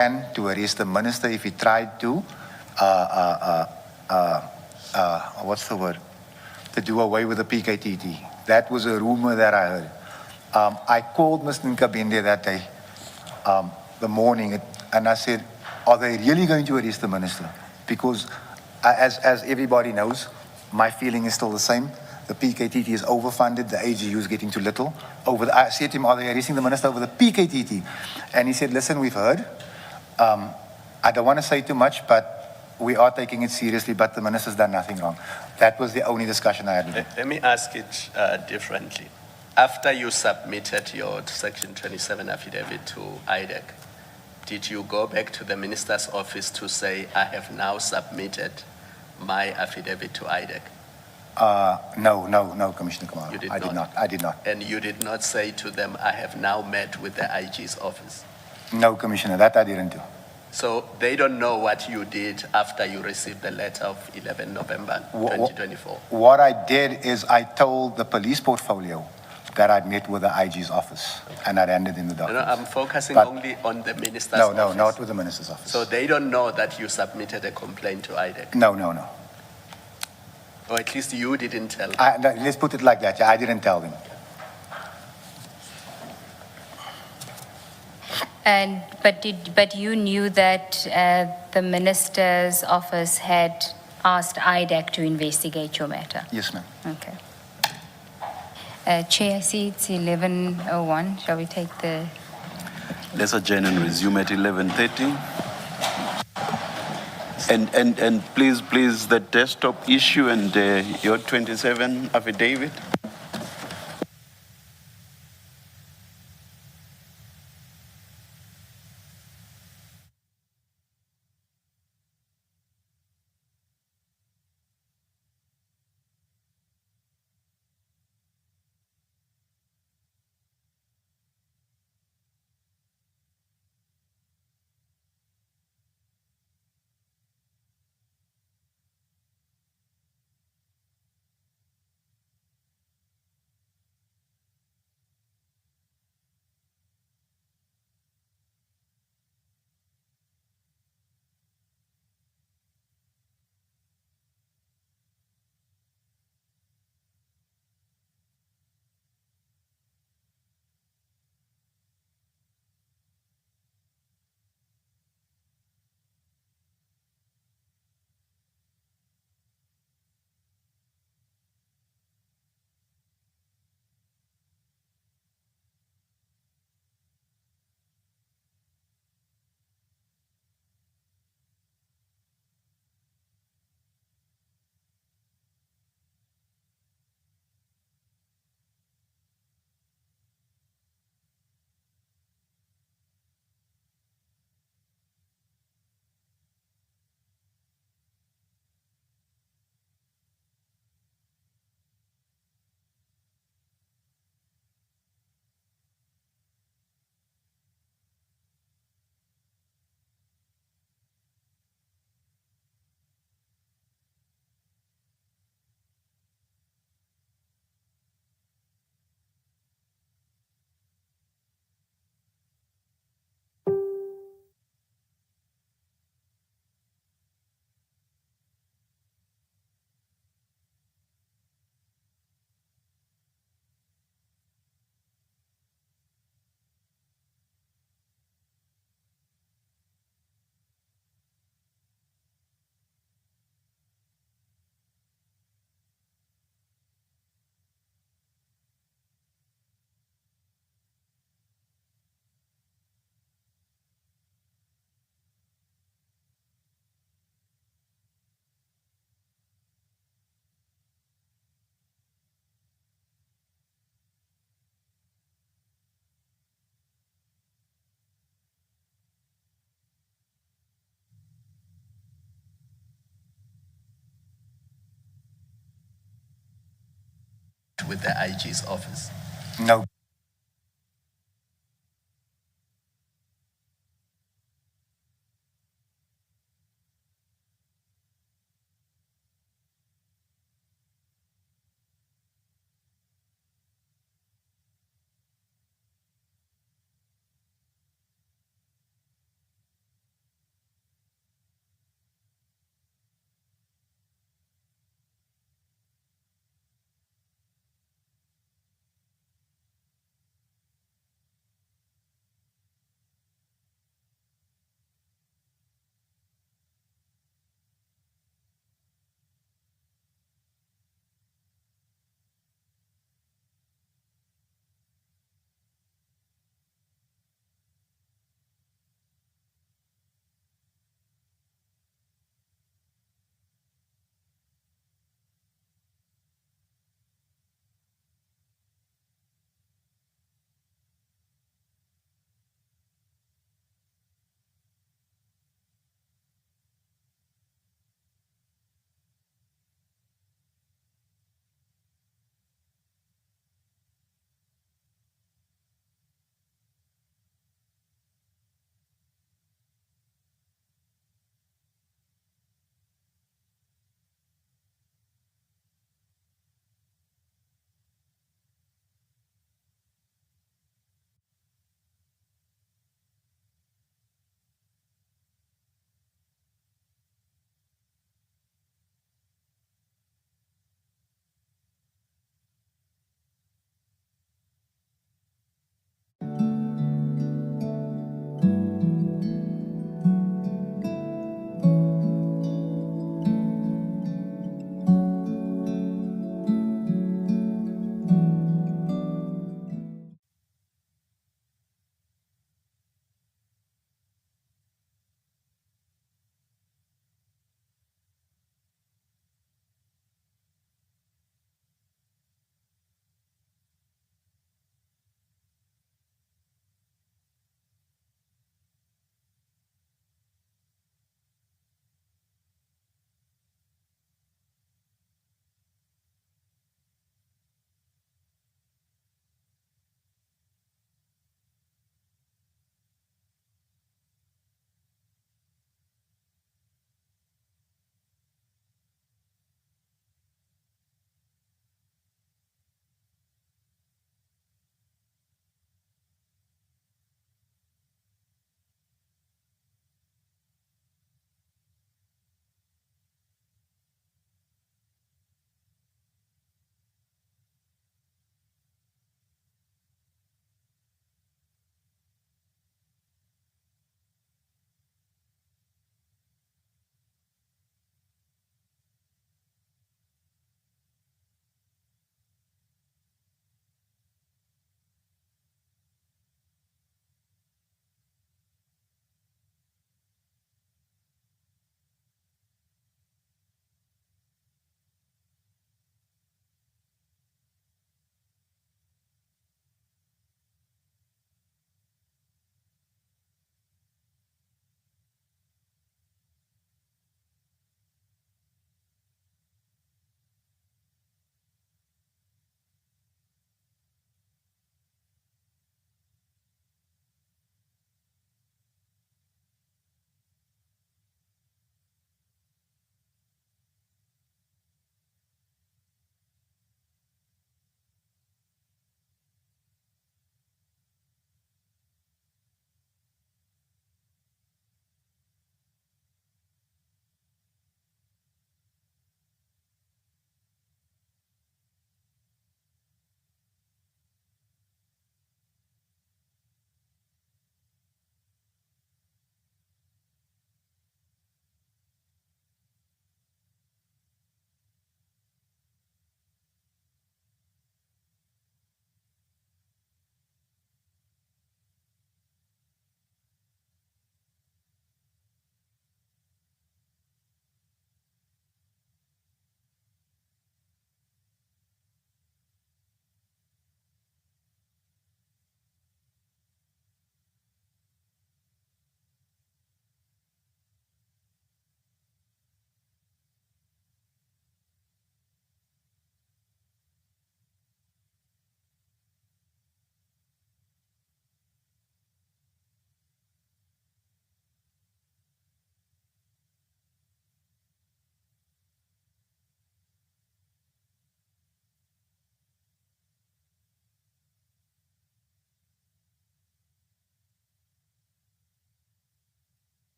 to arrest the minister if he tried to, what's the word? To do away with the PKTT. That was a rumor that I heard. I called Mr. Nkabende that day, the morning, and I said, are they really going to arrest the minister? Because as everybody knows, my feeling is still the same. The PKTT is overfunded, the AGU is getting too little. I said to him, are they arresting the minister over the PKTT? And he said, listen, we've heard. I don't want to say too much, but we are taking it seriously, but the minister's done nothing wrong. That was the only discussion I had with him. Let me ask it differently. After you submitted your Section 27 affidavit to IDEC, did you go back to the minister's office to say, I have now submitted my affidavit to IDEC? No, Commissioner Kamara. I did not. And you did not say to them, I have now met with the IG's office? No, Commissioner, that I didn't do. So they don't know what you did after you received the letter of 11 November 2024? What I did is I told the police portfolio that I'd met with the IG's office and I'd handed in the documents. No, I'm focusing only on the minister's office. No, not with the minister's office. So they don't know that you submitted a complaint to IDEC? No. Or at least you didn't tell them? Let's put it like that. Yeah, I didn't tell them. But you knew that the minister's office had asked IDEC to investigate your matter? Yes, ma'am. Okay. Chair, I see it's 11:01. Shall we take the... Let's adjourn and resume at 11:30. And please, the desktop issue and your 27 affidavit. With the IG's office? No.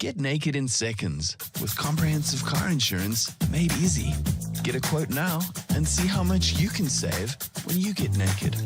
Get naked in seconds with comprehensive car insurance made easy. Get a quote now and see how much you can save when you get naked.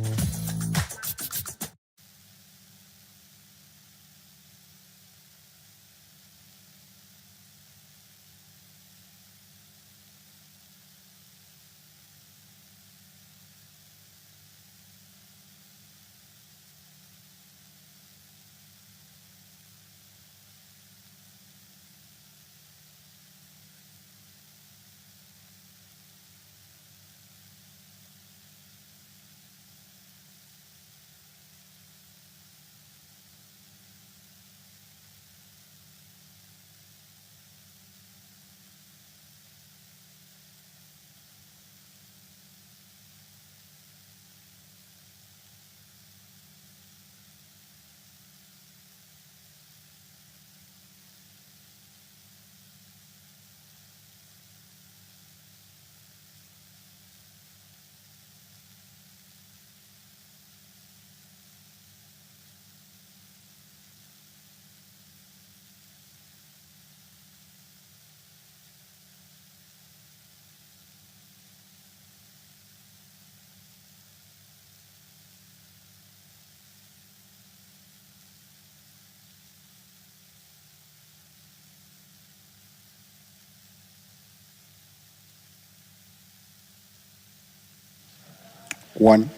One.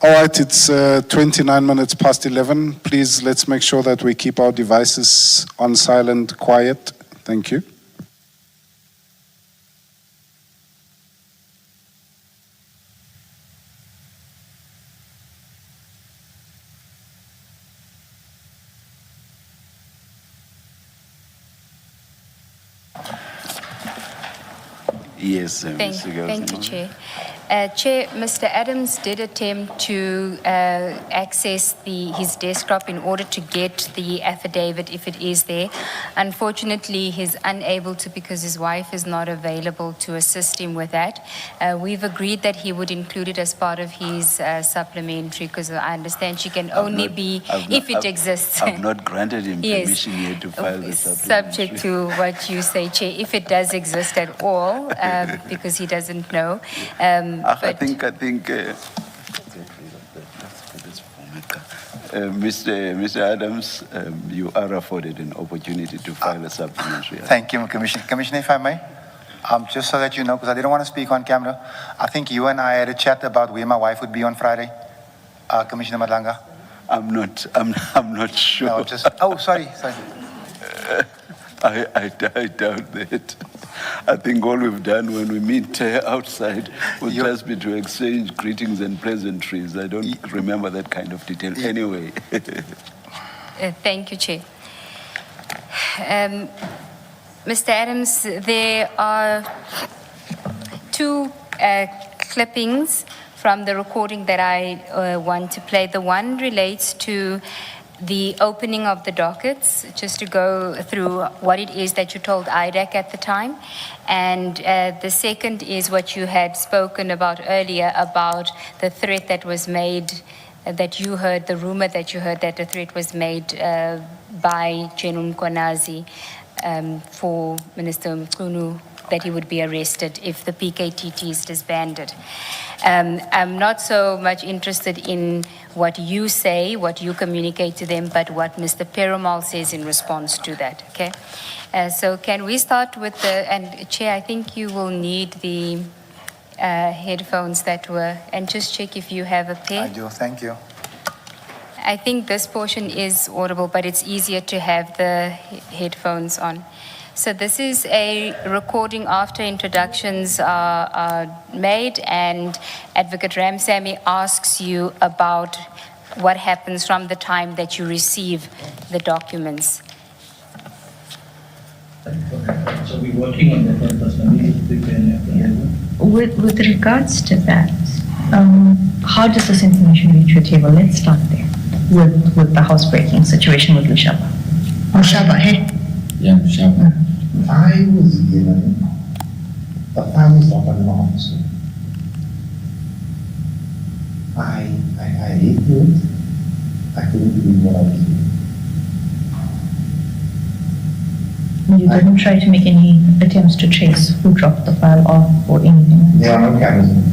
All right, it's 29 minutes past 11. Please, let's make sure that we keep our devices on silent, quiet. Thank you. Yes, Thank Mr. thank you, Gautam. Chair. Chair, Mr. Adams did attempt to access his desktop in order to get the affidavit if it is there. Unfortunately, he's unable to because his wife is not available to assist him with that. We've agreed that he would include it as part of his supplementary because I understand she can only be if it exists. I've not granted him Yes. permission yet to file the supplementary. Subject to what you say, Chair, if it does exist at all, because he doesn't know. I But think, Mr. Adams, you are afforded an opportunity to file a supplementary. Thank you, Commissioner. Commissioner, if I may, just so that you know, because I didn't want to speak on camera, I think you and I had a chat about where my wife would be on Friday, Commissioner Madlanga. I'm not sure. No, just, oh, sorry. I doubt that. I think all we've done when we meet outside would just be to exchange greetings and pleasantries. I don't remember that kind of detail anyway. Thank you, Chair. Mr. Adams, there are two clippings from the recording that I want to play. The one relates to the opening of the dockets, just to go through what it is that you told IDAC at the time. And the second is what you had spoken about earlier about the threat that was made, that you heard, the rumor that you heard that the threat was made by General Mkonazi for Minister Mchunu, that he would be arrested if the PKTT is disbanded. I'm not so much interested in what you say, what you communicate to them, but what Mr. Perumal says in response to that, okay? So can we start with and Chair, I think you will need the headphones that were, and just check if you have a pair. I do, thank you. I think this portion is audible, but it's easier to have the headphones on. So this is a recording after introductions are made, and Advocate Ramsamy asks you about what happens from the time that you receive the documents. So we're working on that one personally. With regards to that, how does this information reach your table? Let's start there with the housebreaking situation with Lushaba. Lushaba, hey? Yeah, sure. I was given the family of an officer. I read it. I couldn't believe what I was doing. You didn't try to make any attempts to trace who dropped the file off or anything? There are no cameras in there.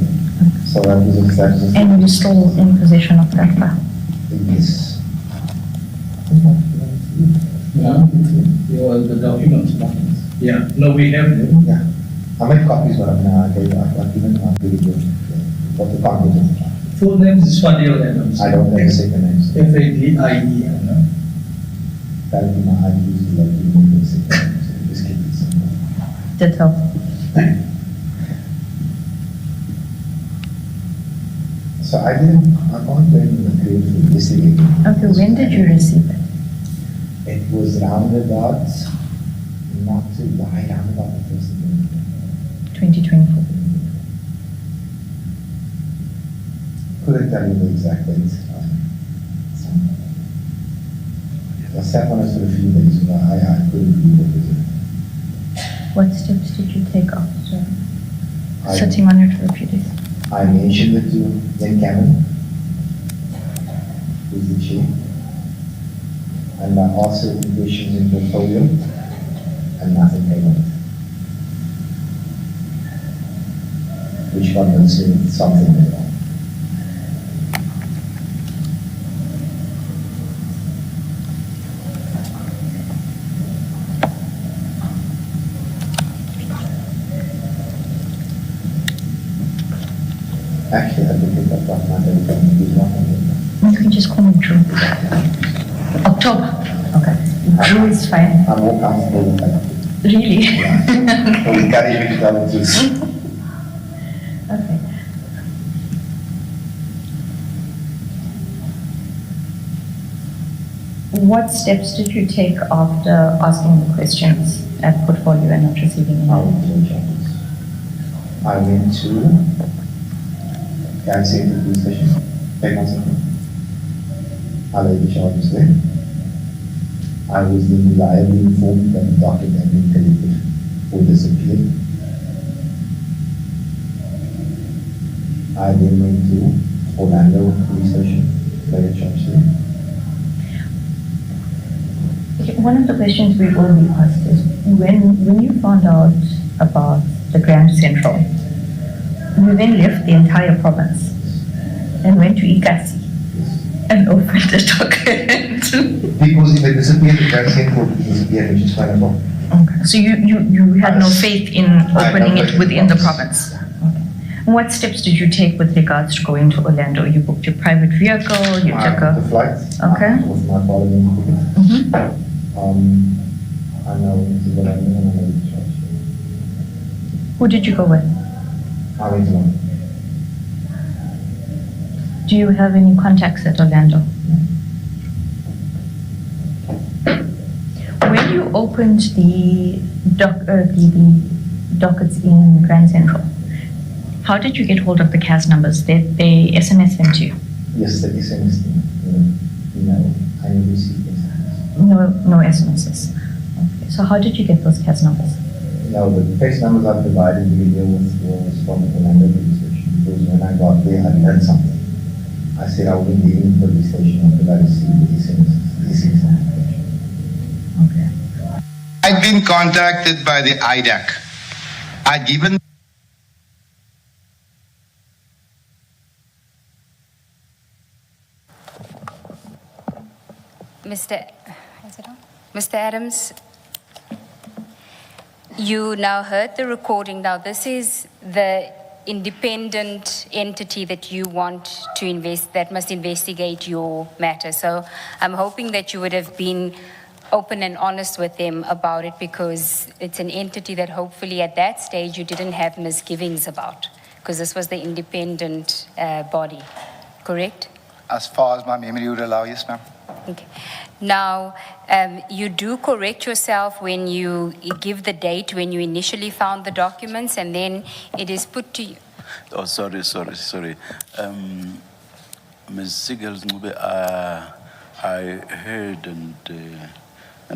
So that was exactly. And you're still in possession of that file? Yes. Yeah, the documents. Yeah, no, we have them. Yeah. I made copies, but I've given what the content is. Full names is Fadiel Adams. I don't have the second names. Fadiel. That would be my ID, like you need the second names. So just keep it simple. Did help. So I can't blame the grade for investigating. Okay, when did you receive it? It was roundabout, not too wide, roundabout the first of the 2024. couldn't tell you the exact date. I sat on it for a few days, but I couldn't read it. What steps did you take after I- sitting on it for a few days? I mentioned it to Zen Cameron, who's the chief, and I asked certain questions in portfolio, and nothing came out. Which convinced me something was wrong. Actually, I think that's what my telephone is not on it. You can just call me Drew. October. Okay. Drew is fine. I'm more comfortable with that. Really? So we carry me to tell the truth. Okay. What steps did you take after asking the questions at portfolio and not receiving I any? went to the charges. I went to, can I say the police station? 10 months ago. I laid the charges there. I was then reliably informed that the docket had been collected or disappeared. I then went to Orlando police station, laid a charge there. Okay, one of the questions we will be asked is, when you found out about the Grand Central, you then left the entire province and went to Ikasi and opened the document. Because if they disappeared, the Grand Central disappeared, which is fine as well. Okay. So you had no faith in opening it within the province? Okay. What steps did you take with regards to going to Orlando? You booked your private vehicle, you took The a... flight. Okay. With my following ticket. Mhm. I know this is what I'm doing, and I know the charge. Who did you go with? I went to London. Do you have any contacts at Orlando? When you opened the dockets in Grand Central, how did you get hold of the CAS numbers? Did they SMS them to you? Yes, the SMS thing. No, I never received SMS. No SMSs. Okay. So how did you get those CAS numbers? No, the face numbers I provided to begin with was from the Orlando police station. Because when I got there, I heard something. I said I will be leaving the police station until I receive the SMS notification. Okay. I'd been contacted by the IDAC. I'd given Mr. Adams, you now heard the recording. Now, this is the independent entity that you want to that must investigate your matter. So I'm hoping that you would have been open and honest with them about it, because it's an entity that hopefully at that stage you didn't have misgivings about, because this was the independent body, correct? As far as my memory would allow, yes, ma'am. Okay. Now, you do correct yourself when you give the date when you initially found the documents, and then it is put to you. Oh, sorry. Ms. Sigels, I heard and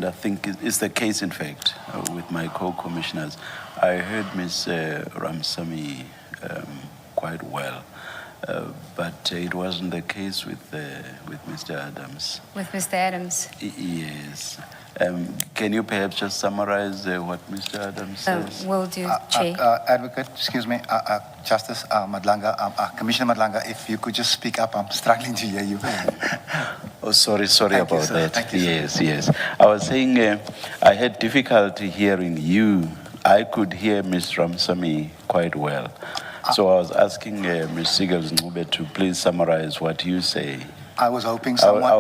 I think it's the case, in fact, with my co-commissioners. I heard Ms. Ramsamy quite well. But it wasn't the case with Mr. Adams. With Mr. Adams? Yes. Can you perhaps just summarize what Mr. Adams says? Will do, Chair. Advocate, excuse me, Justice Madlanga, Commissioner Madlanga, if you could just speak up, I'm struggling to hear you. Oh, sorry Thank you, about sir. that. Thank you, sir. Yes. I was saying I had difficulty hearing you. I could hear Ms. Ramsamy quite well. So I was asking Ms. Sigels-Ncube to please summarize what you say. I was hoping I would- someone. I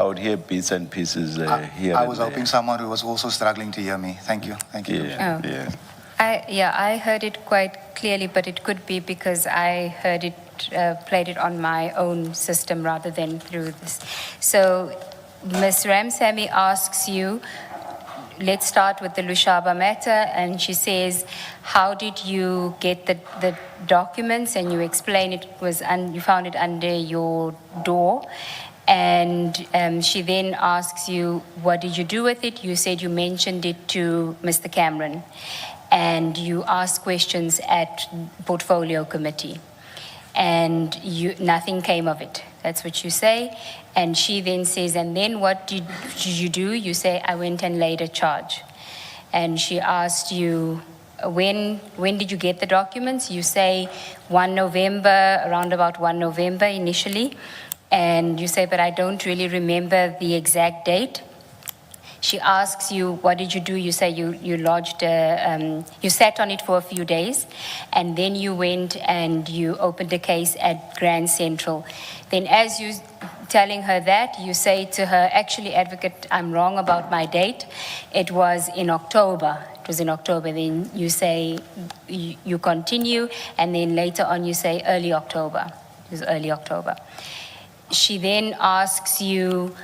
would hear bits and pieces here. I and was there. hoping someone who was also struggling to hear me. Thank you. Thank you. Yeah, Oh. yeah. I heard it quite clearly, but it could be because I heard it, played it on my own system rather than through this. So Ms. Ramsamy asks you, let's start with the Lushaba matter, and she says, how did you get the documents? And you explain it was, you found it under your door. And she then asks you, what did you do with it? You said you mentioned it to Mr. Cameron, and you asked questions at Portfolio Committee, and nothing came of it. That's what you say. And she then says, and then what did you do? You say, I went and laid a charge. And she asked you, when did you get the documents? You say 1 November, around about 1 November initially. And you say, but I don't really remember the exact date. She asks you, what did you do? You say you lodged, you sat on it for a few days, and then you went and you opened a case at Grand Central. Then as you telling her that, you say to her, actually, Advocate, I'm wrong about my date. It was in October. It was in October. Then you say, you continue, and then later on you say early October. It was early October. She then asks you,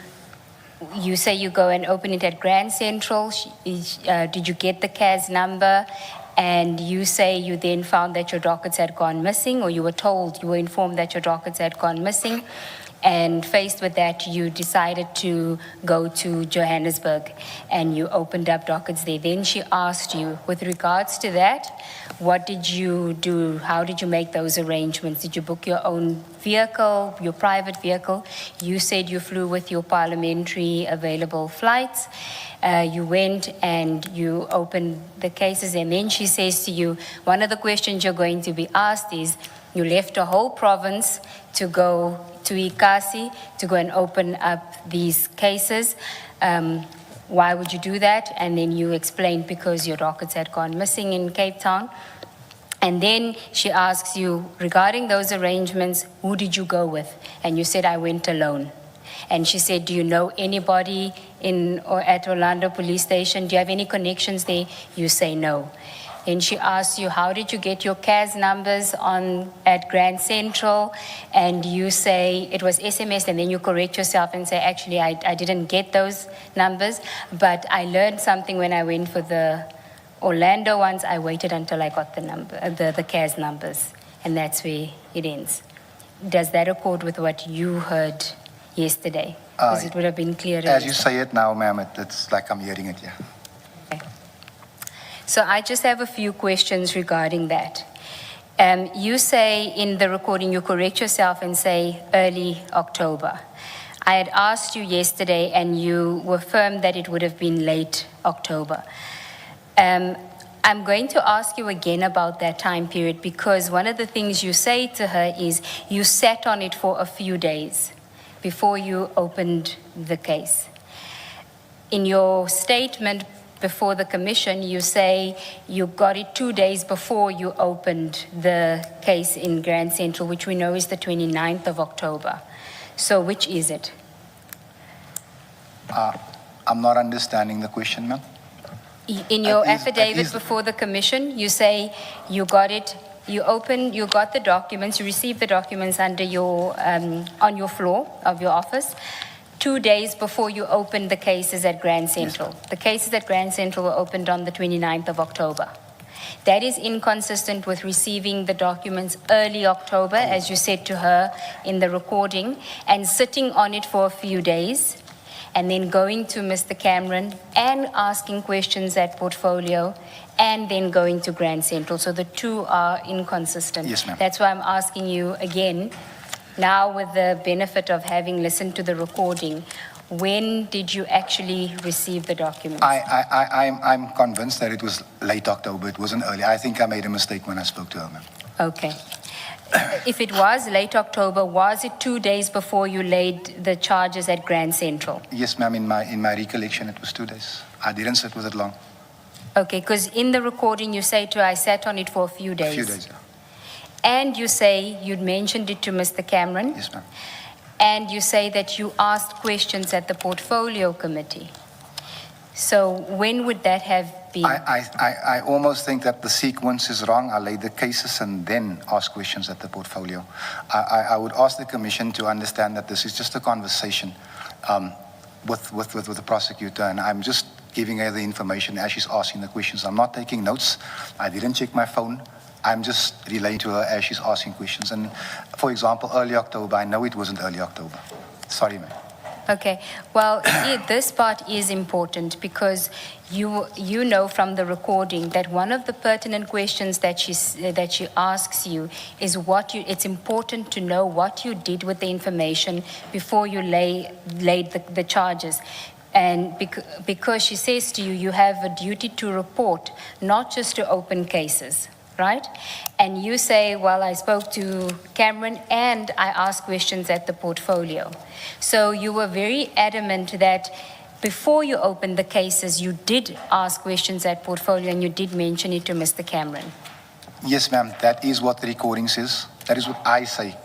you say you go and open it at Grand Central. Did you get the CAS number? And you say you then found that your dockets had gone missing, or you were informed that your dockets had gone missing. And faced with that, you decided to go to Johannesburg and you opened up dockets there. Then she asked you, with regards to that, what did you do? How did you make those arrangements? Did you book your own vehicle, your private vehicle? You said you flew with your parliamentary available flights. You went and you opened the cases, and then she says to you, one of the questions you're going to be asked is, you left a whole province to go to Ikasi to go and open up these cases. Why would you do that? And then you explained because your dockets had gone missing in Cape Town. And then she asks you, regarding those arrangements, who did you go with? And you said, I went alone. And she said, do you know anybody at Orlando Police Station? Do you have any connections there? You say no. And she asks you, how did you get your CAS numbers at Grand Central? And you say it was SMS, and then you correct yourself and say, actually, I didn't get those numbers, but I learned something when I went for the Orlando ones. I waited until I got the CAS numbers, and that's where it ends. Does that accord with what you heard yesterday? Because it would have been clearer. As you say it now, ma'am, it's like I'm hearing it, yeah. So I just have a few questions regarding that. You say in the recording, you correct yourself and say early October. I had asked you yesterday and you were firm that it would have been late October. I'm going to ask you again about that time period, because one of the things you say to her is you sat on it for a few days before you opened the case. In your statement before the commission, you say you got it 2 days before you opened the case in Grand Central, which we know is the 29th of October. So which is it? I'm not understanding the question, ma'am. In your At least- affidavit before the commission, you say you got it, you got the documents, you received the documents under on your floor of your office 2 days before you opened the cases at Grand Central. The cases at Grand Central were opened on the 29th of October. That is inconsistent with receiving the documents early October, as you said to her in the recording, and sitting on it for a few days, and then going to Mr. Cameron and asking questions at Portfolio, and then going to Grand Central. So the two are inconsistent. Yes, ma'am. That's why I'm asking you again, now with the benefit of having listened to the recording, When did you actually receive the documents? I'm convinced that it was late October. It wasn't early. I think I made a mistake when I spoke to her, ma'am. Okay. If it was late October, was it 2 days before you laid the charges at Grand Central? Yes, ma'am. In my recollection, it was 2 days. I didn't sit with it long. Okay, because in the recording you say to her, I sat on it for a few days. A few days, yeah. And you say you'd mentioned it to Mr. Cameron. Yes, ma'am. And you say that you asked questions at the portfolio committee. So when would that have been? I almost think that the sequence is wrong. I laid the cases and then ask questions at the portfolio. I would ask the commission to understand that this is just a conversation with the prosecutor, and I'm just giving her the information as she's asking the questions. I'm not taking notes. I didn't check my phone. I'm just relaying to her as she's asking questions. And for example, early October, I know it wasn't early October. Sorry, ma'am. Okay, well, this part is important because you know from the recording that one of the pertinent questions that she asks you is it's important to know what you did with the information before you laid the charges. And because she says to you, you have a duty to report, not just to open cases. Right? And you say, well, I spoke to Cameron and I asked questions at the portfolio. So you were very adamant that before you opened the cases, you did ask questions at portfolio and you did mention it to Mr. Cameron. Yes, ma'am. That is what the recording says. That is what I say.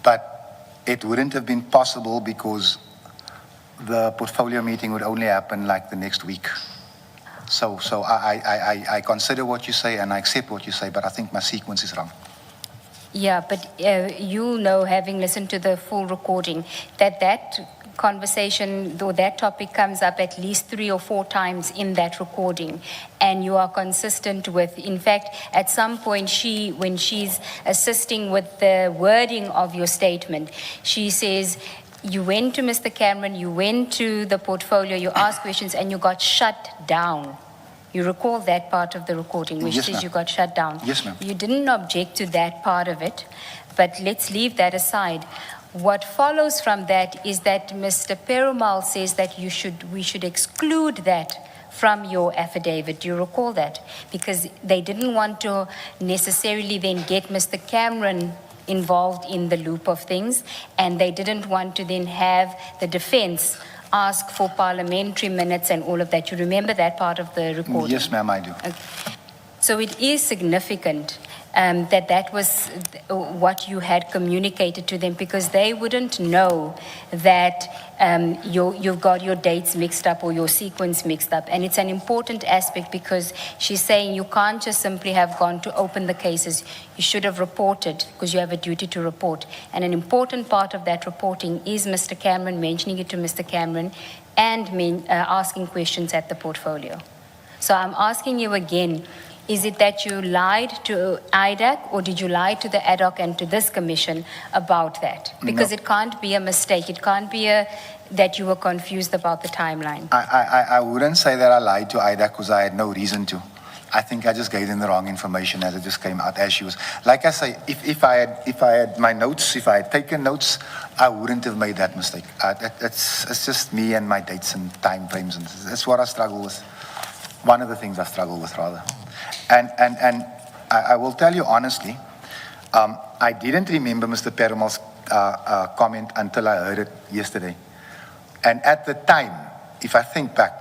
But it wouldn't have been possible because the portfolio meeting would only happen like the next week. So I consider what you say and I accept what you say, but I think my sequence is wrong. Yeah, but you'll know, having listened to the full recording, that conversation, though that topic comes up at least 3 or 4 times in that recording, and you are consistent with, in fact, at some point when she's assisting with the wording of your statement, she says, you went to Mr. Cameron, you went to the portfolio, you asked questions, and you got shut down. You recall that part of the recording, which Yes, says ma'am. you got shut down. Yes, ma'am. You didn't object to that part of it, but let's leave that aside. What follows from that is that Mr. Perumal says that we should exclude that from your affidavit. Do you recall that? Because they didn't want to necessarily then get Mr. Cameron involved in the loop of things, and they didn't want to then have the defense ask for parliamentary minutes and all of that. You remember that part of the recording? Yes, ma'am, I do. Okay. So it is significant that was what you had communicated to them, because they wouldn't know that you've got your dates mixed up or your sequence mixed up. And it's an important aspect because she's saying you can't just simply have gone to open the cases. You should have reported because you have a duty to report. And an important part of that reporting is Mr. Cameron, mentioning it to Mr. Cameron and asking questions at the portfolio. So I'm asking you again, is it that you lied to IDAC, or did you lie to the ad hoc and to this commission about that? Because No. it can't be a mistake. It can't be that you were confused about the timeline. I wouldn't say that I lied to IDAC because I had no reason to. I think I just gave them the wrong information as it just came out as she was. Like I say, if I had my notes, if I had taken notes, I wouldn't have made that mistake. It's just me and my dates and time frames, and that's what I struggle with. One of the things I struggle with, rather. And I will tell you honestly, I didn't remember Mr. Perumal's comment until I heard it yesterday. And at the time, if I think back,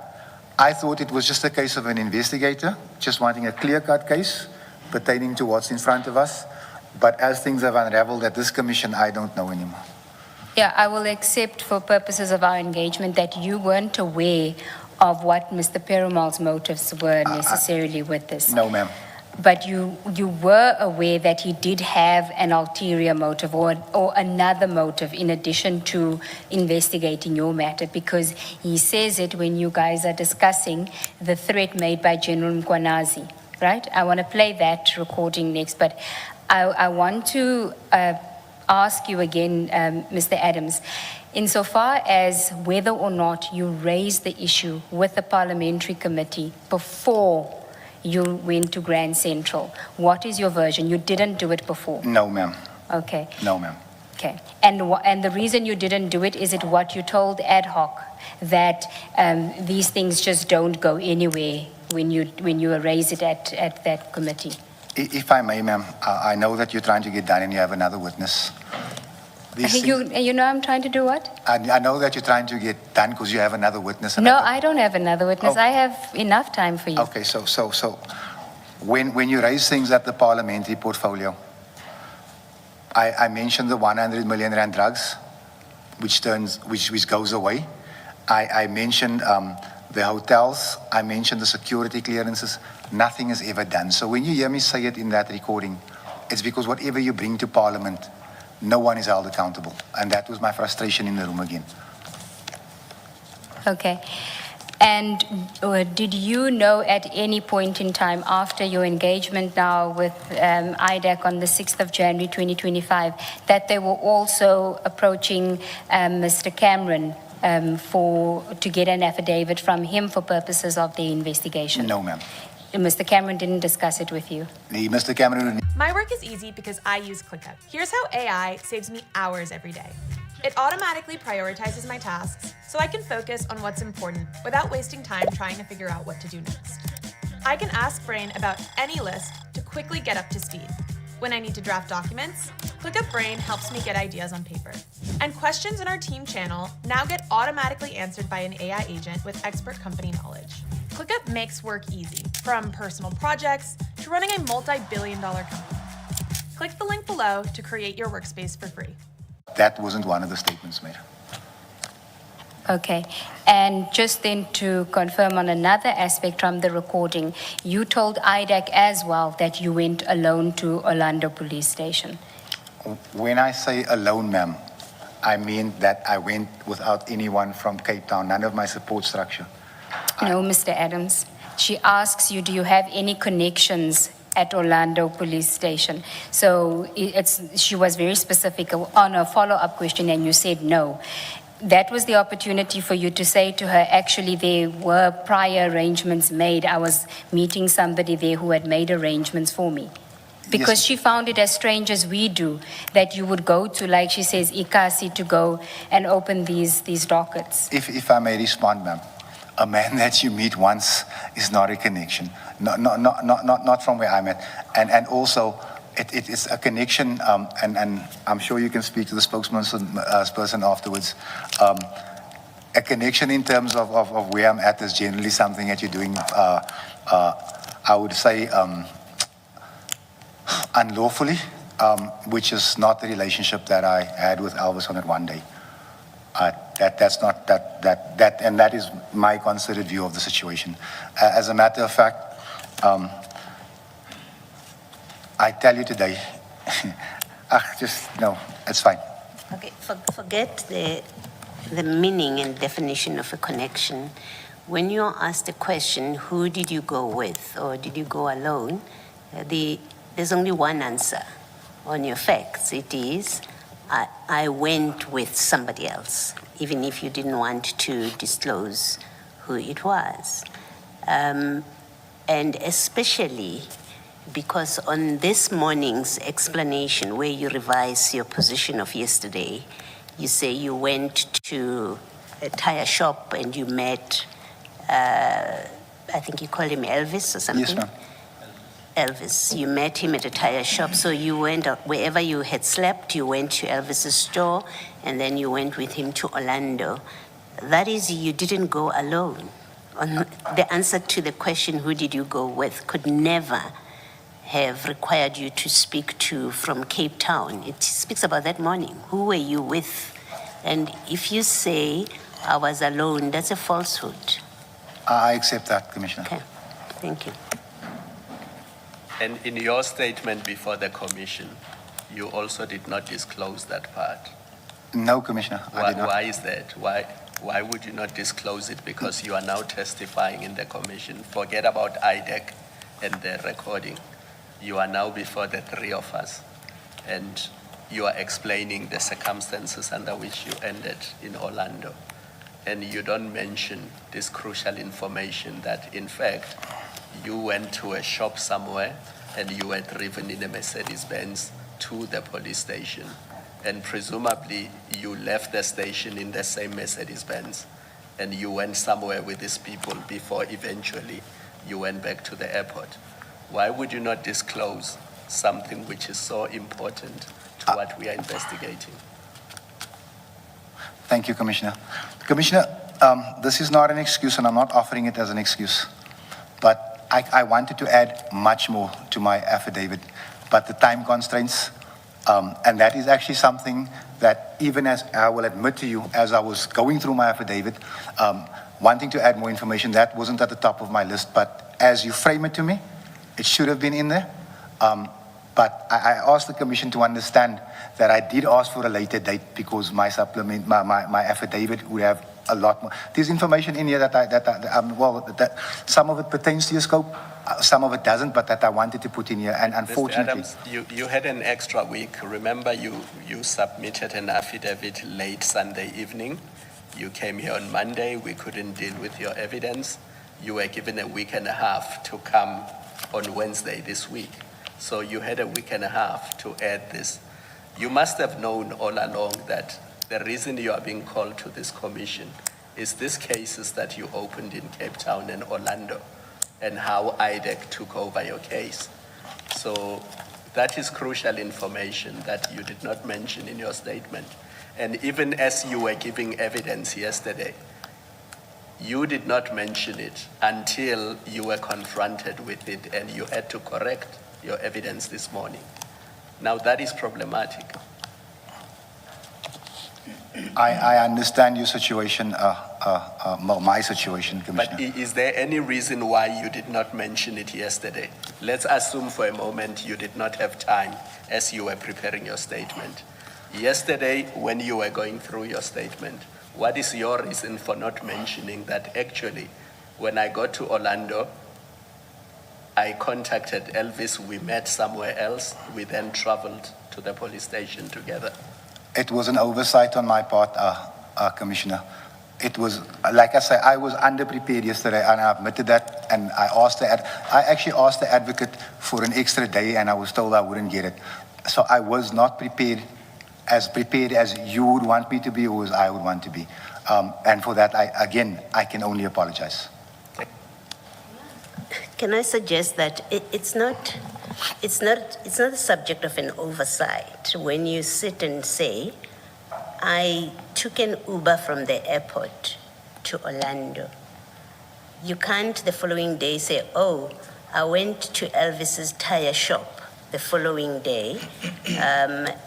I thought it was just a case of an investigator just wanting a clear-cut case pertaining to what's in front of us. But as things have unraveled at this commission, I don't know anymore. Yeah, I will accept for purposes of our engagement that you weren't aware of what Mr. Perumal's motives were necessarily with this. No, ma'am. But you were aware that he did have an ulterior motive or another motive in addition to investigating your matter, because he says it when you guys are discussing the threat made by General Mkwanazi, right? I want to play that recording next, but I want to ask you again, Mr. Adams, insofar as whether or not you raised the issue with the parliamentary committee before you went to Grand Central, what is your version? You didn't do it before. No, ma'am. Okay. No, ma'am. Okay, and the reason you didn't do it, is it what you told ad hoc, that these things just don't go anywhere when you raise it at that committee? If I may, ma'am, I know that you're trying to get done and you have another witness. These things- You know I'm trying to do what? I know that you're trying to get done because you have another witness. No, I don't have another witness. Oh. I have enough time for you. Okay, so when you raise things at the parliamentary portfolio, I mentioned the 100 million rand drugs, which goes away. I mentioned the hotels. I mentioned the security clearances. Nothing is ever done. So when you hear me say it in that recording, it's because whatever you bring to Parliament, no one is held accountable. And that was my frustration in the room again. Okay. And did you know at any point in time after your engagement now with IDAC on the 6th of January 2025 that they were also approaching Mr. Cameron to get an affidavit from him for purposes of the investigation? No, ma'am. Mr. Cameron didn't discuss it with you? Mr. Cameron. My work is easy because I use ClickUp. Here's how AI saves me hours every day. It automatically prioritizes my tasks so I can focus on what's important without wasting time trying to figure out what to do next. I can ask Brain about any list to quickly get up to speed. When I need to draft documents, ClickUp Brain helps me get ideas on paper. And questions in our team channel now get automatically answered by an AI agent with expert company knowledge. ClickUp makes work easy, from personal projects to running a multi-billion-dollar company. Click the link below to create your workspace for free. That wasn't one of the statements made. Okay. And just then to confirm on another aspect from the recording, you told IDAC as well that you went alone to Orlando Police Station. When I say alone, ma'am, I mean that I went without anyone from Cape Town, none of my support structure. No, Mr. Adams. She asks you, do you have any connections at Orlando Police Station? So she was very specific on a follow-up question and you said no. That was the opportunity for you to say to her, actually, there were prior arrangements made. I was meeting somebody there who had made arrangements for me. Because Yes. she found it as strange as we do, that you would go to, like she says, Ikasi to go and open these dockets. If I may respond, ma'am, a man that you meet once is not a connection, not from where I'm at. And also, it is a connection, and I'm sure you can speak to the spokesperson afterwards. A connection in terms of where I'm at is generally something that you're doing, I would say, unlawfully, which is not the relationship that I had with Elvis on it one day. That is my considered view of the situation. As a matter of fact, I tell you today, no, it's fine. Okay, forget the meaning and definition of a connection. When you're asked the question, who did you go with or did you go alone, there's only one answer on your facts. It is, I went with somebody else, even if you didn't want to disclose who it was. And especially because on this morning's explanation, where you revise your position of yesterday, you say you went to a tire shop and you met, I think you call him Elvis or something? Yes, ma'am. Elvis, you met him at a tire shop, so you went wherever you had slept, you went to Elvis's store, and then you went with him to Orlando. That is, you didn't go alone. The answer to the question, who did you go with, could never have required you to speak to from Cape Town. It speaks about that morning. Who were you with? And if you say, I was alone, that's a falsehood. I accept that, Commissioner. Okay, thank you. And in your statement before the commission, you also did not disclose that part. No, Commissioner, I did not. Why is that? Why would you not disclose it? Because you are now testifying in the commission. Forget about IDEC and the recording. You are now before the three of us, and you are explaining the circumstances under which you ended in Orlando. And you don't mention this crucial information that, in fact, you went to a shop somewhere and you were driven in a Mercedes-Benz to the police station. and presumably you left the station in the same Mercedes-Benz, and you went somewhere with these people before eventually you went back to the airport. Why would you not disclose something which is so important to what we are investigating? Thank you, Commissioner. Commissioner, this is not an excuse, and I'm not offering it as an excuse. But I wanted to add much more to my affidavit, but the time constraints, and that is actually something that even as I will admit to you, as I was going through my affidavit, wanting to add more information, that wasn't at the top of my list, but as you frame it to me, it should have been in there. But I asked the Commission to understand that I did ask for a later date because my supplement, my affidavit would have a lot more. There's information in here that some of it pertains to your scope, some of it doesn't, but that I wanted to put in here, and unfortunately. Mr. Adams, you had an extra week. Remember, you submitted an affidavit late Sunday evening. You came here on Monday. We couldn't deal with your evidence. You were given a week and a half to come on Wednesday this week. So you had a week and a half to add this. You must have known all along that the reason you are being called to this commission is these cases that you opened in Cape Town and Orlando and how IDEC took over your case. So that is crucial information that you did not mention in your statement. And even as you were giving evidence yesterday, you did not mention it until you were confronted with it and you had to correct your evidence this morning. Now that is problematic. I understand your situation, my situation, Commissioner. But is there any reason why you did not mention it yesterday? Let's assume for a moment you did not have time as you were preparing your statement. Yesterday, when you were going through your statement, what is your reason for not mentioning that actually, when I got to Orlando, I contacted Elvis, we met somewhere else, we then traveled to the police station together? It was an oversight on my part, Commissioner. It was, like I said, I was underprepared yesterday, and I admitted that, and I actually asked the advocate for an extra day, and I was told I wouldn't get it. So I was not prepared as you would want me to be, or as I would want to be. And for that, I can only apologize. Can I suggest that it's not the subject of an oversight when you sit and say, I took an Uber from the airport to Orlando. You can't the following day say, oh, I went to Elvis's tire shop the following day,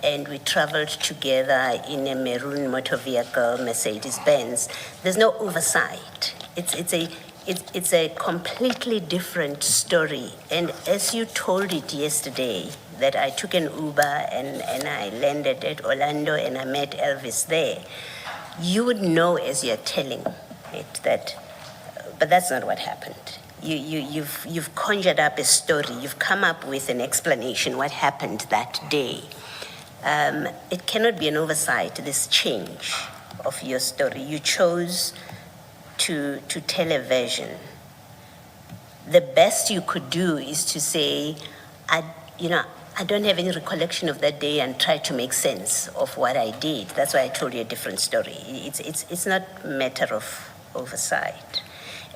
and we traveled together in a maroon motor vehicle, Mercedes-Benz. There's no oversight. It's a completely different story. And as you told it yesterday, that I took an Uber and I landed at Orlando and I met Elvis there, you would know as you're telling it that, but that's not what happened. You've conjured up a story. You've come up with an explanation what happened that day. It cannot be an oversight, this change of your story. You chose to tell a version. The best you could do is to say, I don't have any recollection of that day, and try to make sense of what I did. That's why I told you a different story. It's not a matter of oversight.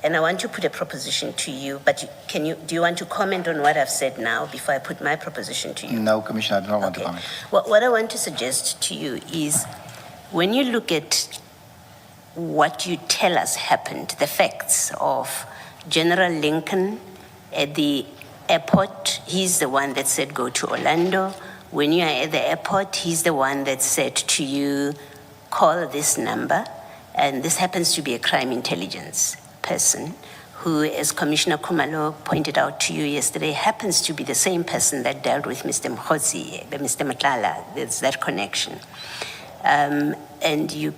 And I want to put a proposition to you, but do you want to comment on what I've said now before I put my proposition to you? No, Commissioner, I do not want to comment. What I want to suggest to you is, when you look at what you tell us happened, the facts of General Lincoln at the airport, he's the one that said go to Orlando. When you are at the airport, he's the one that said to you, call this number. And this happens to be a crime intelligence person who, as Commissioner Kumalo pointed out to you yesterday, happens to be the same person that dealt with Mr. Mkhosi, Mr. Matlala. There's that connection. And you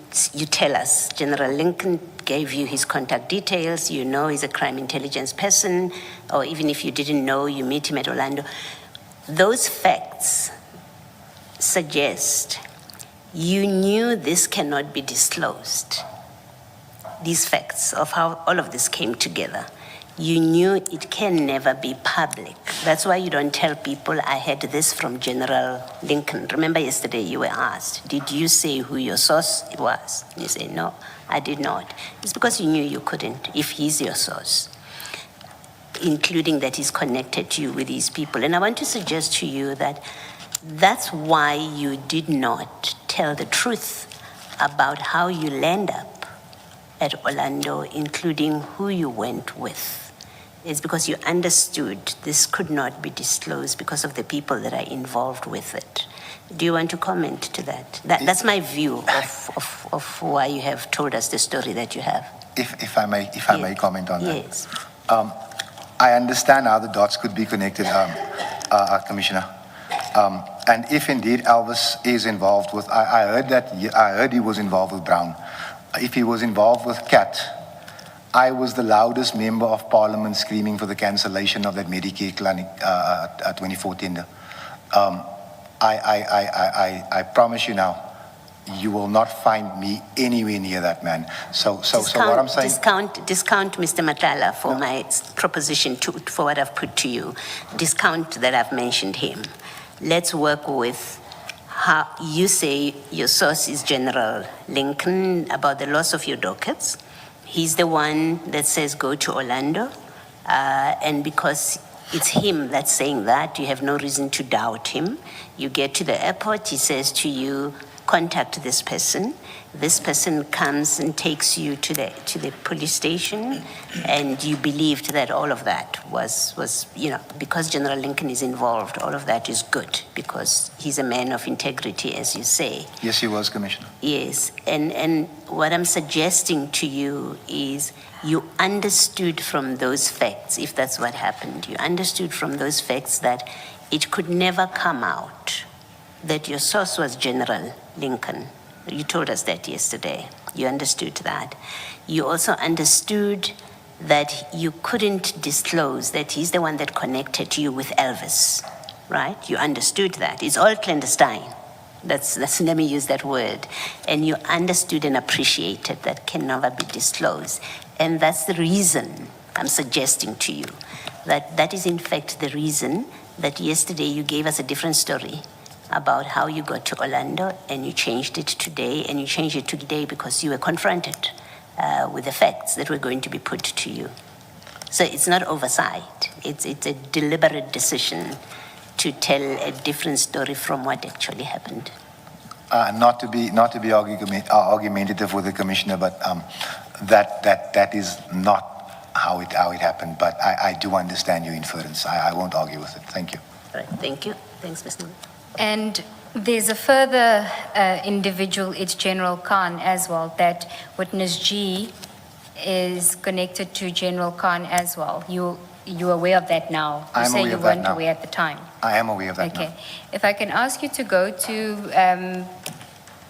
tell us, General Lincoln gave you his contact details, you know he's a crime intelligence person, or even if you didn't know, you meet him at Orlando. Those facts suggest you knew this cannot be disclosed. These facts of how all of this came together, you knew it can never be public. That's why you don't tell people, I had this from General Lincoln. Remember yesterday you were asked, did you say who your source was? And you say, no, I did not. It's because you knew you couldn't, if he's your source, including that he's connected to you with these people. And I want to suggest to you that that's why you did not tell the truth about how you land up at Orlando, including who you went with. It's because you understood this could not be disclosed because of the people that are involved with it. Do you want to comment to that? That's my view of why you have told us the story that you have. If I may comment on that. Yes. I understand how the dots could be connected, Commissioner. And if indeed Elvis is involved with, I heard he was involved with Brown. If he was involved with Cat, I was the loudest member of Parliament screaming for the cancellation of that Medicare clinic 2014. I promise you now, you will not find me anywhere near that man. So what I'm saying. Discount Mr. Matala for my proposition for what I've put to you. Discount that I've mentioned him. Let's work with how you say your source is General Lincoln about the loss of your dockets. He's the one that says go to Orlando, and because it's him that's saying that, you have no reason to doubt him. You get to the airport, he says to you, contact this person. This person comes and takes you to the police station, and you believed that all of that was because General Lincoln is involved, all of that is good because he's a man of integrity, as you say. Yes, he was, Commissioner. Yes, and what I'm suggesting to you is you understood from those facts, if that's what happened, you understood from those facts that it could never come out that your source was General Lincoln. You told us that yesterday. You understood that. You also understood that you couldn't disclose that he's the one that connected you with Elvis, right? You understood that. It's all clandestine. That's let me use that word. And you understood and appreciated that can never be disclosed. And that's the reason I'm suggesting to you that is in fact the reason that yesterday you gave us a different story about how you got to Orlando, and you changed it today, and you changed it today because you were confronted with the facts that were going to be put to you. So it's not oversight. It's a deliberate decision to tell a different story from what actually happened. Not to be argumentative with the Commissioner, but that is not how it happened. But I do understand your inference. I won't argue with it. Thank you. All right. Thank you. Thanks, Mr. And there's a further individual, it's General Khan as well, that witness G is connected to General Khan as well. You're aware of that now? You say you weren't aware at the time. I am aware of that now. Okay. If I can ask you to go to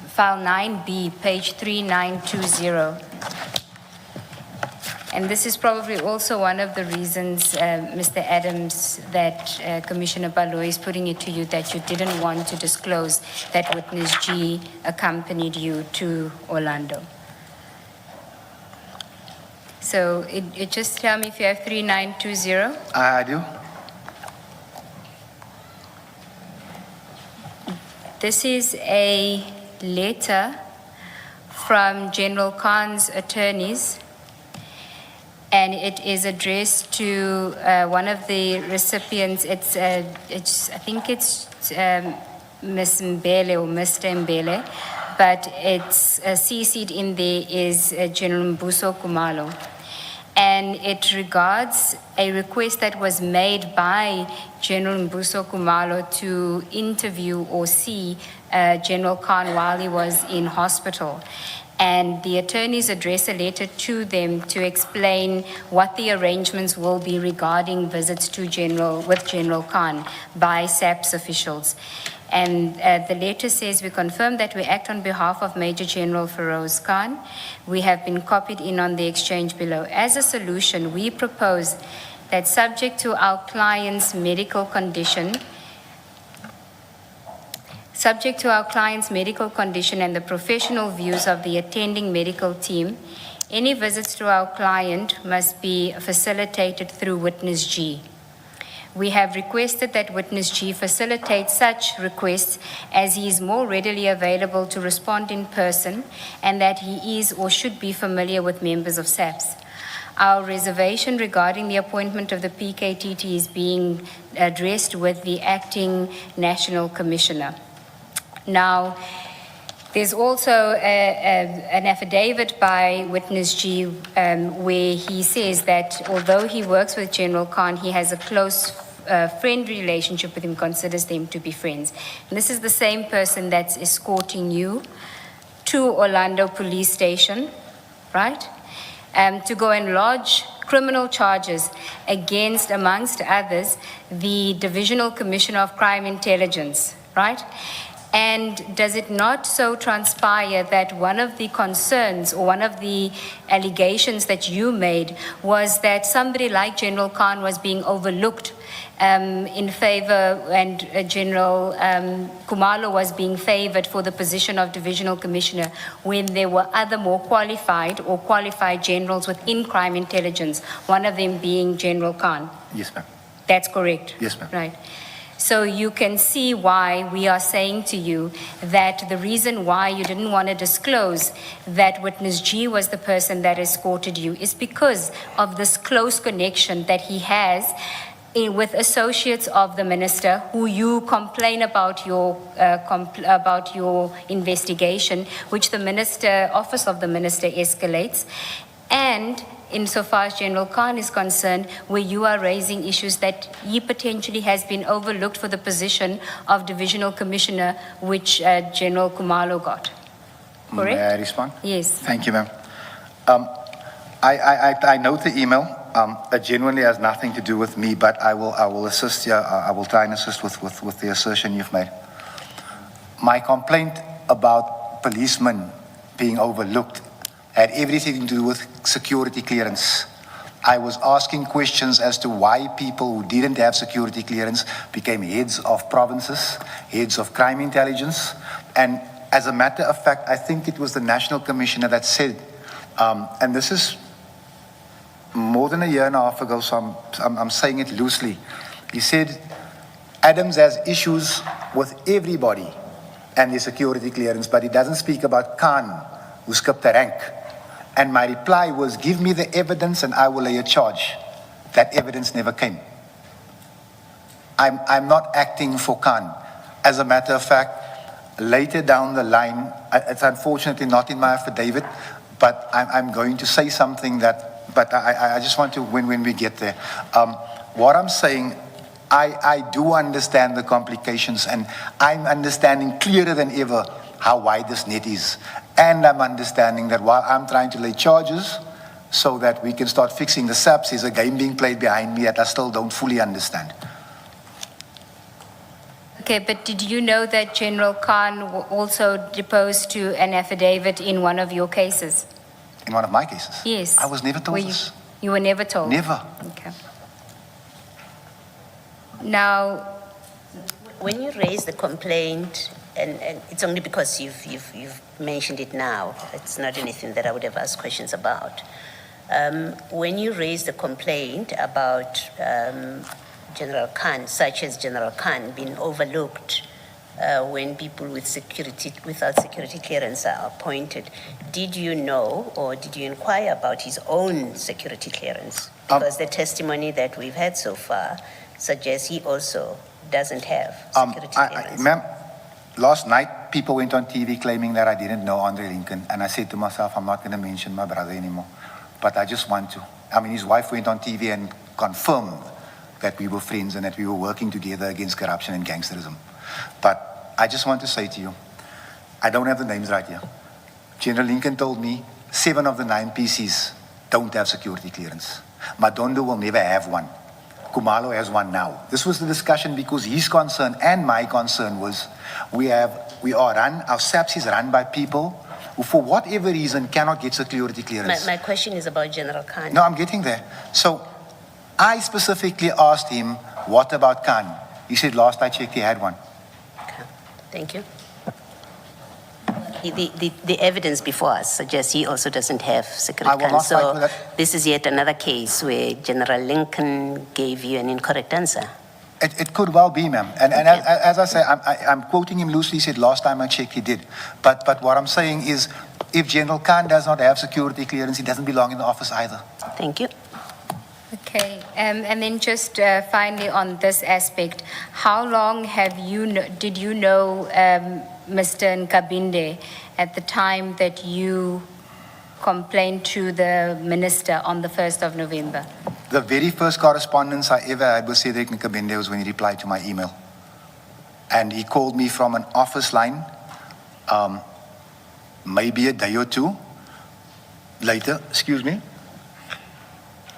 file 9B, page 3920. And this is probably also one of the reasons, Mr. Adams, that Commissioner Baloyi is putting it to you that you didn't want to disclose that witness G accompanied you to Orlando. So it just tell me if you have 3920. I do. This is a letter from General Khan's attorneys, and it is addressed to one of the recipients. I think it's Ms. Mbele or Mr. Mbele, but it's CC'd in there is General Mbuso Kumalo. And it regards a request that was made by General Mbuso Kumalo to interview or see General Khan while he was in hospital. And the attorneys address a letter to them to explain what the arrangements will be regarding visits to with General Khan by SAPS officials. And the letter says, we confirm that we act on behalf of Major General Feroz Khan. We have been copied in on the exchange below. As a solution, we propose that subject to our client's medical condition, and the professional views of the attending medical team, any visits to our client must be facilitated through witness G. We have requested that witness G facilitate such requests as he is more readily available to respond in person and that he is or should be familiar with members of SAPS. Our reservation regarding the appointment of the PKTT is being addressed with the acting National Commissioner. Now, there's also an affidavit by witness G where he says that although he works with General Khan, he has a close friend relationship with him, considers them to be friends. And this is the same person that's escorting you to Orlando Police Station, right? To go and lodge criminal charges against, amongst others, the Divisional Commissioner of Crime Intelligence, right? And does it not so transpire that one of the concerns or one of the allegations that you made was that somebody like General Khan was being overlooked in favor, and General Kumalo was being favored for the position of Divisional Commissioner when there were other more qualified or qualified generals within crime intelligence, one of them being General Khan? Yes, ma'am. That's correct? Yes, ma'am. Right. So you can see why we are saying to you that the reason why you didn't want to disclose that witness G was the person that escorted you is because of this close connection that he has with associates of the minister who you complain about your investigation, which the minister, office of the minister escalates, and insofar as General Khan is concerned, where you are raising issues that he potentially has been overlooked for the position of Divisional Commissioner, which General Kumalo got. Correct? May I respond? Yes. Thank you, ma'am. I note the email. It genuinely has nothing to do with me, but I will assist you. I will try and assist with the assertion you've made. My complaint about policemen being overlooked had everything to do with security clearance. I was asking questions as to why people who didn't have security clearance became heads of provinces, heads of crime intelligence. And as a matter of fact, I think it was the National Commissioner that said, and this is more than a year and a half ago, so I'm saying it loosely. He said, Adams has issues with everybody and their security clearance, but he doesn't speak about Khan, who skipped a rank. And my reply was, give me the evidence and I will lay a charge. That evidence never came. I'm not acting for Khan. As a matter of fact, later down the line, it's unfortunately not in my affidavit, but I'm going to say something that, but I just want to, when we get there. What I'm saying, I do understand the complications, and I'm understanding clearer than ever how wide this net is. And I'm understanding that while I'm trying to lay charges so that we can start fixing the SAPs, there's a game being played behind me that I still don't fully understand. Okay, but did you know that General Khan also deposed to an affidavit in one of your cases? In one of my cases? Yes. I was never told this. You were never told? Never. Okay. Now, when you raise the complaint, and it's only because you've mentioned it now, it's not anything that I would have asked questions about. When you raise the complaint about General Khan, such as General Khan, being overlooked when people without security clearance are appointed, did you know or did you inquire about his own security clearance? Because the testimony that we've had so far suggests he also doesn't have security clearance. Ma'am, last night, people went on TV claiming that I didn't know Andre Lincoln, and I said to myself, I'm not going to mention my brother anymore, but I just want to. I mean, his wife went on TV and confirmed that we were friends and that we were working together against corruption and gangsterism. But I just want to say to you, I don't have the names right here. General Lincoln told me 7 of the 9 PCs don't have security clearance. Madondo will never have one. Kumalo has one now. This was the discussion because his concern and my concern was our SAPS is run by people who for whatever reason cannot get security clearance. My question is about General Khan. No, I'm getting there. So I specifically asked him, what about Khan? He said last I checked he had one. Okay. Thank you. The evidence before us suggests he also doesn't have security clearance. So this is yet another case where General Lincoln gave you an incorrect answer. It could well be, ma'am. And as I say, I'm quoting him loosely. He said last time I checked he did. But what I'm saying is, if General Khan does not have security clearance, he doesn't belong in the office either. Thank you. Okay, and then just finally on this aspect, how long did you know Mr. Nkabinde at the time that you complained to the minister on the 1st of November? The very first correspondence I ever had with Cedric Nkabinde was when he replied to my email. And he called me from an office line, maybe a day or two later,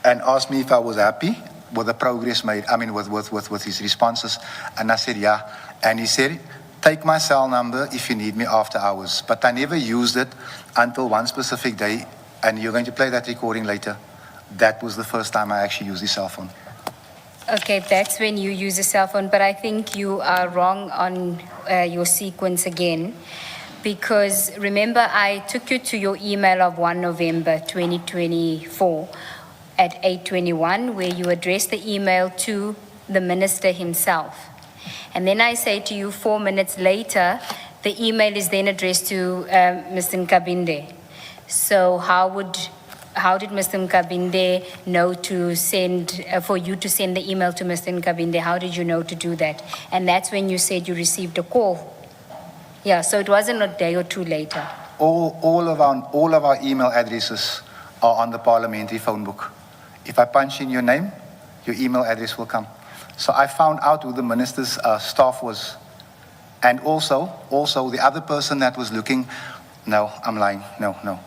and asked me if I was happy with the progress made, with his responses. And I said, yeah. And he said, take my cell number if you need me after hours. But I never used it until one specific day, and you're going to play that recording later. That was the first time I actually used his cell phone. Okay, that's when you use a cell phone, but I think you are wrong on your sequence again. Because remember, I took you to your email of 1 November 2024 at 8:21, where you addressed the email to the minister himself. And then I say to you 4 minutes later, the email is then addressed to Mr. Nkabinde. So how did Mr. Nkabinde know to send, for you to send the email to Mr. Nkabinde? How did you know to do that? And that's when you said you received a call. Yeah, so it wasn't a day or two later. All of our email addresses are on the parliamentary phone book. If I punch in your name, your email address will come. So I found out who the minister's staff was. And also the other person that was looking, no, I'm lying, no.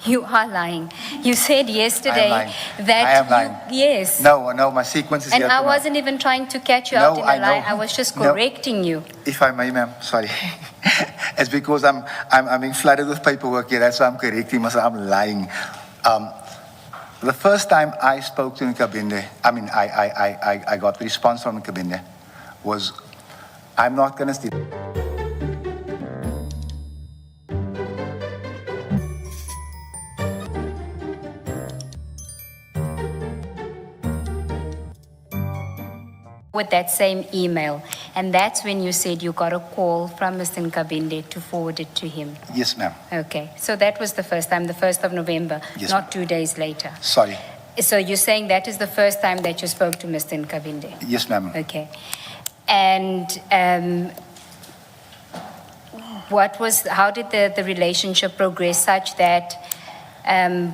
You are lying. You said yesterday that I am lying. Yes. No, my sequence is and here I tonight. wasn't even trying to catch you out in a lie. I was just correcting you. If I may, ma'am, sorry. It's because I'm being flooded with paperwork here. That's why I'm correcting myself. I'm lying. The first time I spoke to Nkabinde, I got the response from Nkabinde was, I'm not going to steal. With that same email. And that's when you said you got a call from Mr. Nkabinde to forward it to him. Yes, ma'am. Okay, so that was the first time, the 1st of November, Yes, not 2 days later. Sorry. So you're saying that is the first time that you spoke to Mr. Nkabinde? Yes, ma'am. Okay. And how did the relationship progress such that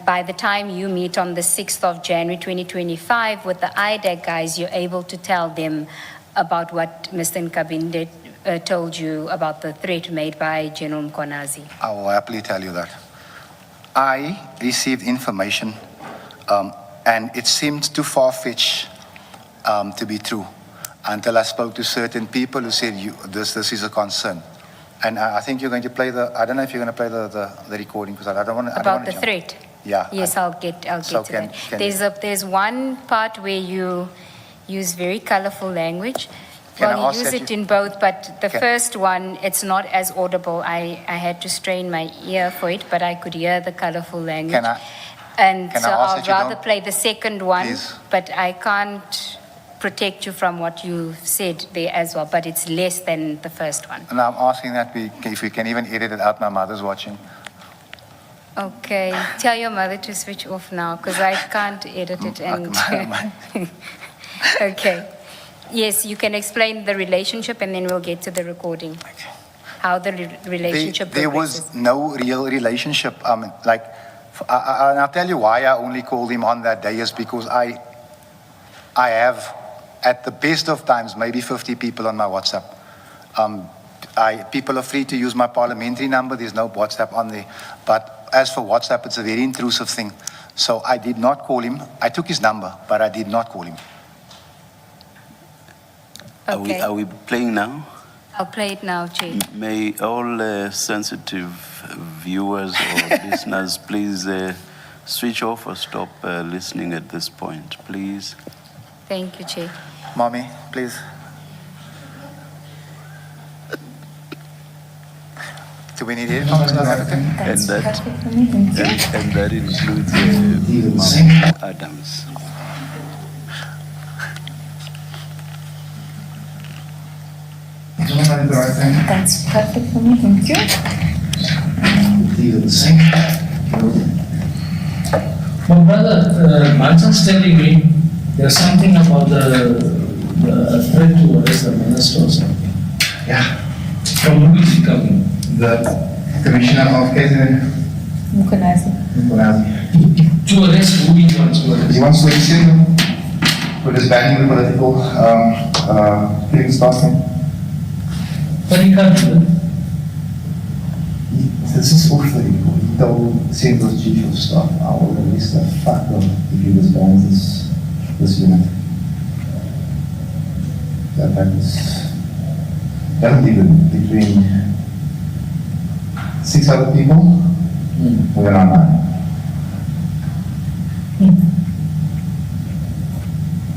by the time you meet on the 6th of January 2025 with the IDAC guys, you're able to tell them about what Mr. Nkabinde told you about the threat made by General Mkonazi? I will happily tell you that. I received information and it seemed too far-fetched to be true until I spoke to certain people who said, this is a concern. And I think you're going to play I don't know if you're going to play the recording because I don't want to. About the threat? Yeah. Yes, I'll get So to that. There's one part where you use very colorful language. Well, you use it in both, but the first one, it's not as audible. I had to strain my ear for it, but I could hear the colorful language. I'll rather play the second one, Please. but I can't protect you from what you said there as well, but it's less than the first one. And I'm asking that if we can even edit it out. My mother's watching. Okay, tell your mother to switch off now because I can't edit it. Okay. Yes, you can explain the relationship and then we'll get to the recording. Okay. How the relationship There progresses. was no real relationship. And I'll tell you why I only called him on that day is because I have, at the best of times, maybe 50 people on my WhatsApp. People are free to use my parliamentary number. There's no WhatsApp on there. But as for WhatsApp, it's a very intrusive thing. So I did not call him. I took his number, but I did not call him. Okay. Are we playing now? I'll play it now, Jay. May all sensitive viewers or listeners please switch off or stop listening at this point, please. Thank you, Jay. Mommy, please. Do we need earphones and everything? And that includes Mama Adams. I did the right thing? That's perfect for me, thank you. These are the same. But brother, Martin's telling me there's something about the threat to arrest the minister or something. Yeah. From who is it coming? The Commissioner of KZN, Mkonazi. To arrest who he wants to arrest? he wants to extend him for disbanding the political killing starting. But he can't do it. This is off the record. He told Central Chief of Staff, I will release the fuck up if you disband this unit. That is, doesn't even between 6 other people, we are not 9.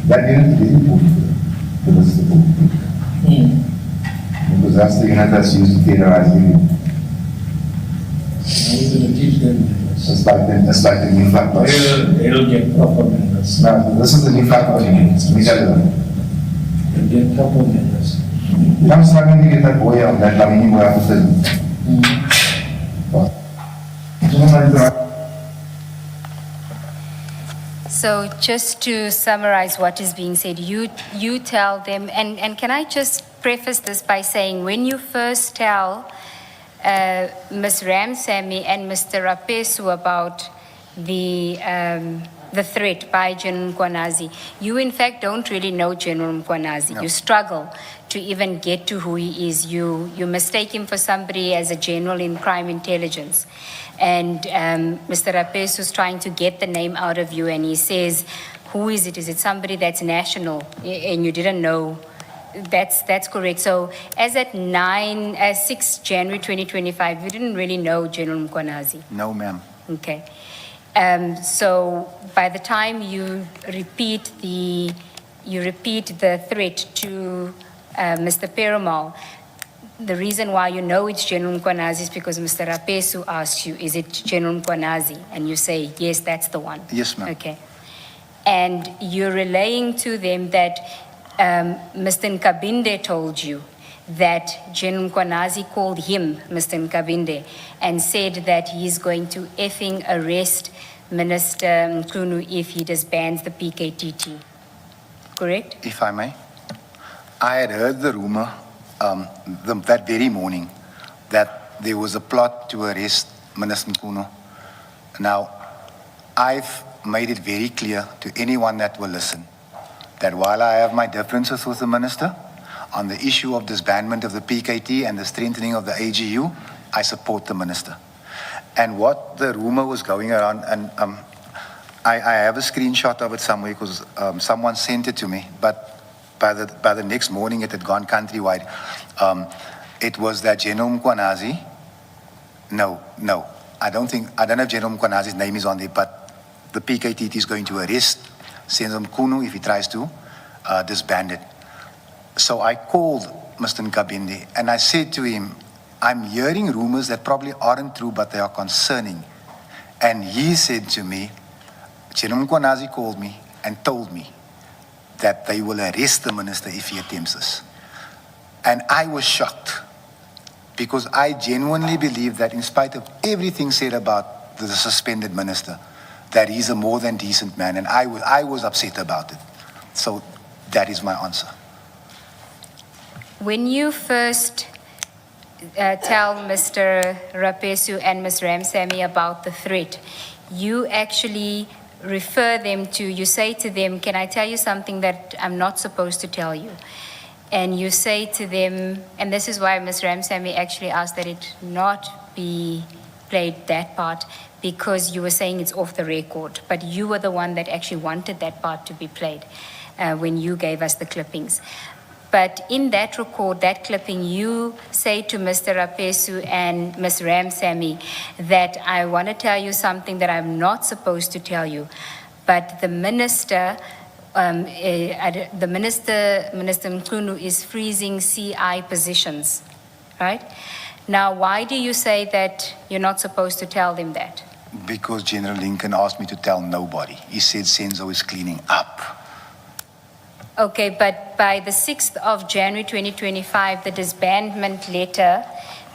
That unit is very important for the people. Because that's the unit that's used to terrorize people. We're going to teach them. It's like the new flag post. They'll get proper manners. No, this is the new flag post unit. Let me tell you that. They'll get proper manners. I'm struggling to get that boy out, that Lamini boy out of prison. So just to summarize what is being said, you tell them, and can I just preface this by saying, when you first tell Ms. Ramsamy and Mr. Rapesu about the threat by General Mkonazi, you in fact don't really know General Mkonazi. No. You struggle to even get to who he is. You mistake him for somebody as a general in crime intelligence. And Mr. Rapesu is trying to get the name out of you, and he says, who is it? Is it somebody that's national? And you didn't know. That's correct. So as at 6 January 2025, you didn't really know General Mkonazi? No, ma'am. Okay. So by the time you repeat the threat to Mr. Perumal, the reason why you know it's General Mkonazi is because Mr. Rapesu asked you, is it General Mkonazi? And you say, yes, that's the one. Yes, ma'am. Okay. And you're relaying to them that Mr. Nkabinde told you that General Mkonazi called him, Mr. Nkabinde, and said that he's going to effing arrest Minister Mkhunu if he disbands the PKTT. Correct? If I may, I had heard the rumor that very morning that there was a plot to arrest Minister Mkhunu. Now, I've made it very clear to anyone that will listen that while I have my differences with the minister on the issue of disbandment of the PKT and the strengthening of the AGU, I support the minister. And what the rumor was going around, and I have a screenshot of it somewhere because someone sent it to me, but by the next morning it had gone countrywide. It was that General Mkonazi, no, I don't know if General Mkonazi's name is on there, but the PKTT is going to arrest Senator Mkhunu if he tries to disband it. So I called Mr. Nkabinde and I said to him, I'm hearing rumors that probably aren't true, but they are concerning. And he said to me, General Mkonazi called me and told me that they will arrest the minister if he attempts this. And I was shocked because I genuinely believe that in spite of everything said about the suspended minister, that he's a more than decent man, and I was upset about it. So that is my answer. When you first tell Mr. Rapesu and Ms. Ramsamy about the threat, you actually refer them to, you say to them, can I tell you something that I'm not supposed to tell you? And you say to them, and this is why Ms. Ramsamy actually asked that it not be played, that part, because you were saying it's off the record, but you were the one that actually wanted that part to be played when you gave us the clippings. But in that record, that clipping, you say to Mr. Rapesu and Ms. Ramsamy that I want to tell you something that I'm not supposed to tell you, but the minister, Minister Mkhunu is freezing CI positions, right? Now, why do you say that you're not supposed to tell them that? Because General Lincoln asked me to tell nobody. He said Senzo is cleaning up. Okay, but by the 6th of January 2025, the disbandment letter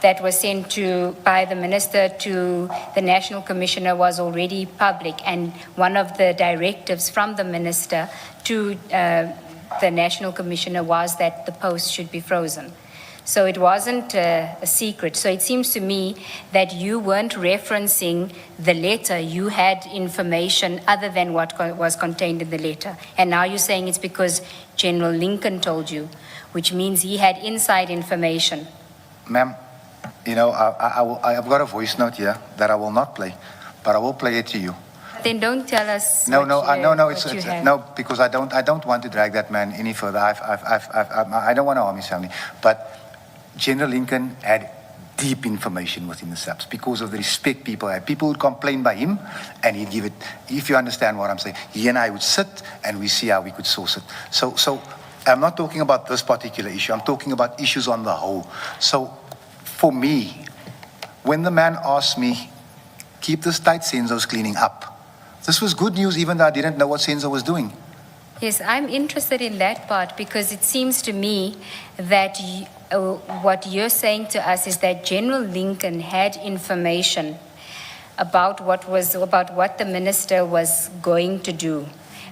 that was sent by the minister to the National Commissioner was already public, and one of the directives from the minister to the National Commissioner was that the post should be frozen. So it wasn't a secret. So it seems to me that you weren't referencing the letter. You had information other than what was contained in the letter. And now you're saying it's because General Lincoln told you, which means he had inside information. Ma'am, you know, I've got a voice note here that I will not play, but I will play it to you. Then don't tell us. No, what no, because I don't want to drag that man any further. I don't want to harm his family. But General Lincoln had deep information within the SAPS because of the respect people had. People would complain by him, and he'd give it. If you understand what I'm saying, he and I would sit and we see how we could source it. So I'm not talking about this particular issue. I'm talking about issues on the whole. So for me, when the man asked me, keep the state Senzo's cleaning up, this was good news, even though I didn't know what Senzo was doing. Yes, I'm interested in that part because it seems to me that what you're saying to us is that General Lincoln had information about what the minister was going to do,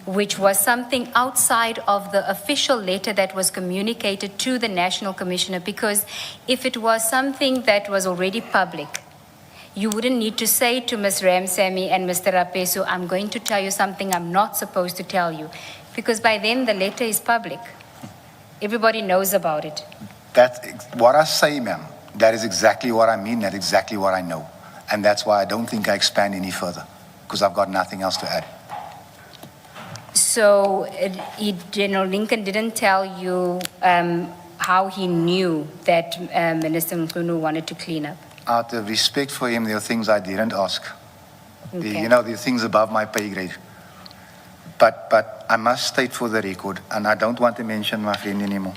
which was something outside of the official letter that was communicated to the National Commissioner. Because if it was something that was already public, you wouldn't need to say to Ms. Ramsamy and Mr. Rapesu, I'm going to tell you something I'm not supposed to tell you. Because by then the letter is public. Everybody knows about it. That's what I say, ma'am. That is exactly what I mean. That's exactly what I know. And that's why I don't think I expand any further, because I've got nothing else to add. So General Lincoln didn't tell you how he knew that Minister Mkhunu wanted to clean up? Out of respect for him, there are things I didn't ask. Okay. You know, there are things above my pay grade. But I must state for the record, and I don't want to mention my friend anymore,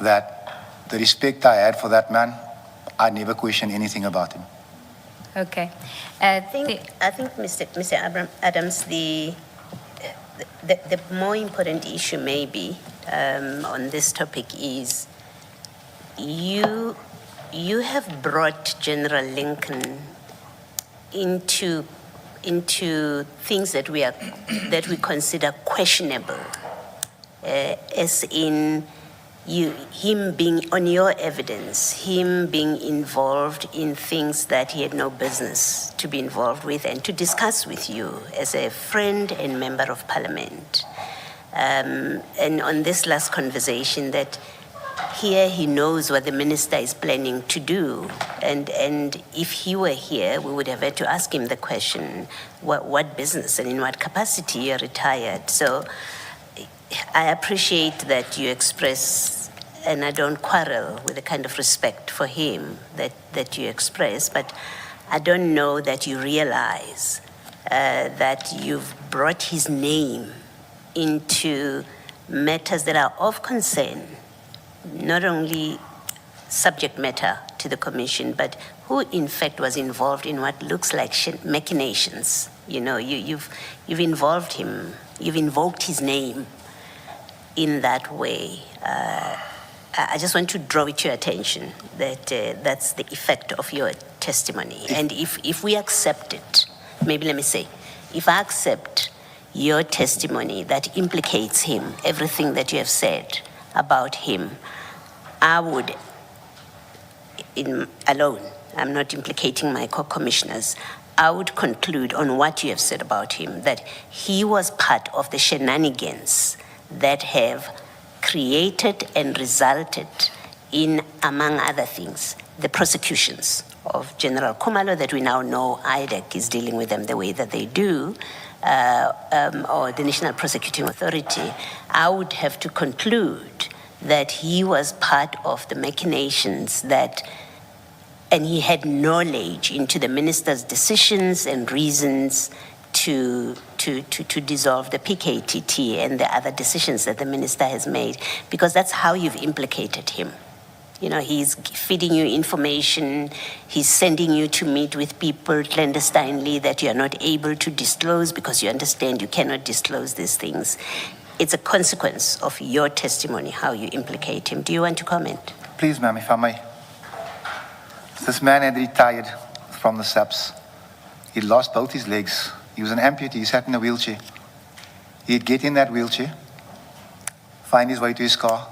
that the respect I had for that man, I never questioned anything about him. Okay. I think, Mr. Adams, the more important issue maybe on this topic is you have brought General Lincoln into things that we consider questionable, as in him being on your evidence, him being involved in things that he had no business to be involved with and to discuss with you as a friend and member of parliament. And on this last conversation, that here he knows what the minister is planning to do, and if he were here, we would have had to ask him the question, what business and in what capacity you're retired. So I appreciate that you express, and I don't quarrel with the kind of respect for him that you express, but I don't know that you realize that you've brought his name into matters that are of concern, not only subject matter to the commission, but who in fact was involved in what looks like machinations. You know, you've involved him, you've invoked his name in that way. I just want to draw it to your attention that that's the effect of your testimony. And if we accept it, maybe let me say, if I accept your testimony that implicates him, everything that you have said about him, I would, alone, I'm not implicating my co-commissioners, I would conclude on what you have said about him, that he was part of the shenanigans that have created and resulted in, among other things, the prosecutions of General Khumalo that we now know IDEC is dealing with them the way that they do, or the National Prosecuting Authority. I would have to conclude that he was part of the machinations that, and he had knowledge into the minister's decisions and reasons to dissolve the PKTT and the other decisions that the minister has made, because that's how you've implicated him. You know, he's feeding you information, he's sending you to meet with people clandestinely that you're not able to disclose because you understand you cannot disclose these things. it's a consequence of your testimony, how you implicate him. Do you want to comment? Please, ma'am, if I may. This man had retired from the SAPS. He lost both his legs. He was an amputee. He sat in a wheelchair. He'd get in that wheelchair, find his way to his car,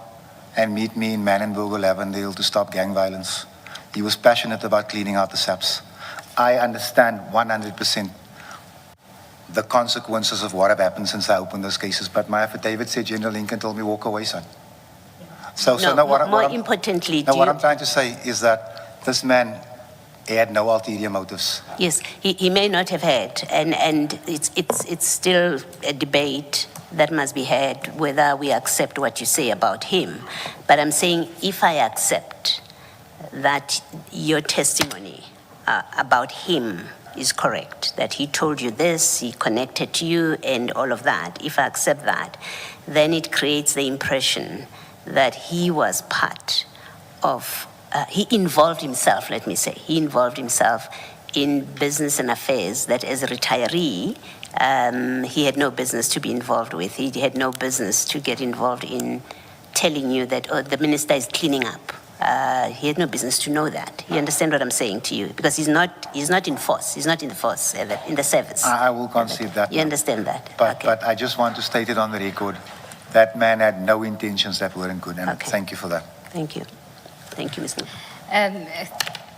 and meet me in Manenberg or Lavendale to stop gang violence. He was passionate about cleaning out the SAPS. I understand 100% the consequences of what have happened since I opened those cases, but my affidavit said General Lincoln told me walk away, son. So no, what I'm importantly, what I'm trying to say is that this man had no ulterior motives. Yes, he may not have had, and it's still a debate that must be had whether we accept what you say about him. But I'm saying if I accept that your testimony about him is correct, that he told you this, he connected to you and all of that, if I accept that, then it creates the impression that he was part of, he involved himself, let me say, he involved himself in business and affairs that as a retiree, he had no business to be involved with. He had no business to get involved in telling you that, oh, the minister is cleaning up. He had no business to know that. You understand what I'm saying to you? Because he's not in force. He's not in the force, in the service. I will concede that. You understand that? But I just want to state it on the record. That man had no intentions that weren't good, and thank you for that. Thank you. Thank you, Ms.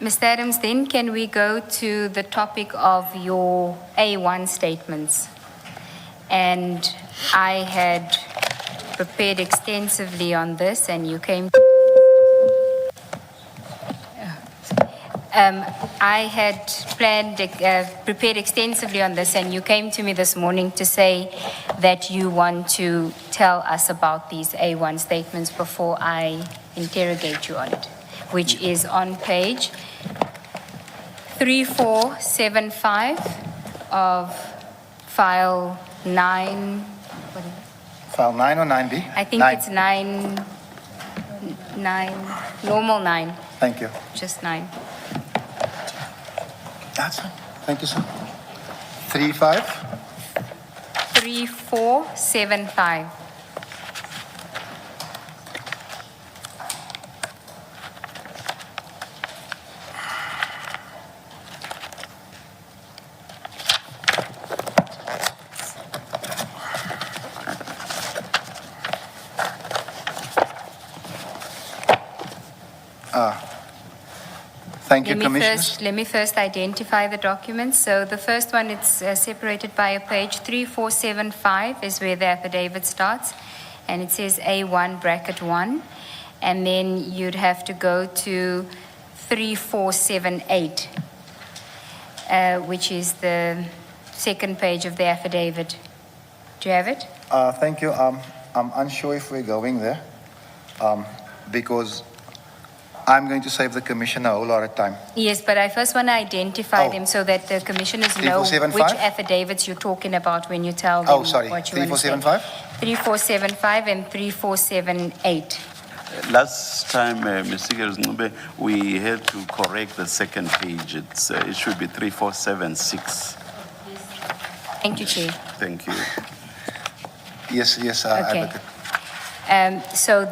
Mr. Adams, then can we go to the topic of your A1 statements? And I had prepared extensively on this, and you came. I had prepared extensively on this, and you came to me this morning to say that you want to tell us about these A1 statements before I interrogate you on it, which is on page 3475 of file 9. File 9 or 9B? I think it's 9, normal 9. Thank you. Just 9. That's it. Thank you, sir. 3475. Thank you, Commissioners. Let me first identify the documents. So the first one, it's separated by a page. 3475 is where the affidavit starts, and it says A1 bracket 1. And then you'd have to go to 3478, which is the second page of the affidavit. Do you have it? Thank you. I'm unsure if we're going there because I'm going to save the Commission a whole lot of time. Yes, but I first want to identify them so that the commissioners know 3475? which affidavits you're talking about when you tell them Oh, sorry. what you want to say. 3475? 3475 and 3478. Last time, Ms. Sigels-Ncube, we had to correct the second page. It should be 3476. Thank you, Chair. Thank you. Yes, Okay. Advocate. So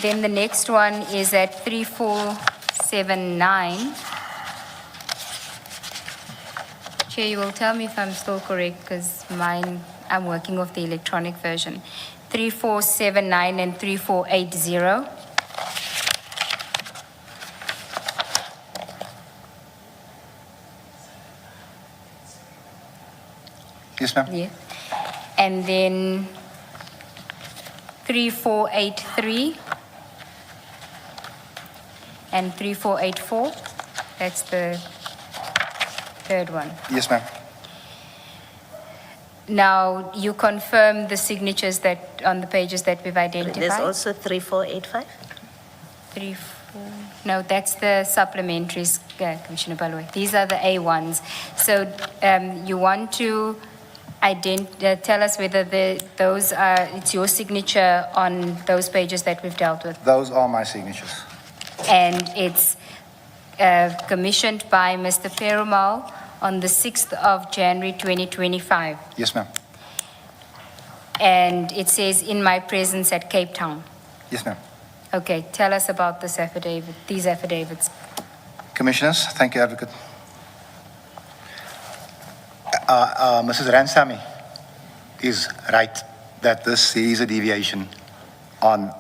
then the next one is at 3479. Chair, you will tell me if I'm still correct because mine, I'm working off the electronic version. 3479 and 3480. Yes, ma'am. Yeah. And then 3483 and 3484. That's the third one. Yes, ma'am. Now, you confirm the signatures that on the pages that we've identified? There's also 3485? No, that's the supplementaries, Commissioner Balwe. These are the A1s. So you want to tell us whether those are, it's your signature on those pages that we've dealt with? Those are my signatures. And it's commissioned by Mr. Perumal on the 6th of January 2025. Yes, ma'am. and it says, "In my presence at Cape Town." Yes, ma'am. Okay, tell us about this affidavit, these affidavits. Commissioners, thank you, Advocate. Mrs. Ransamy is right that this is a deviation on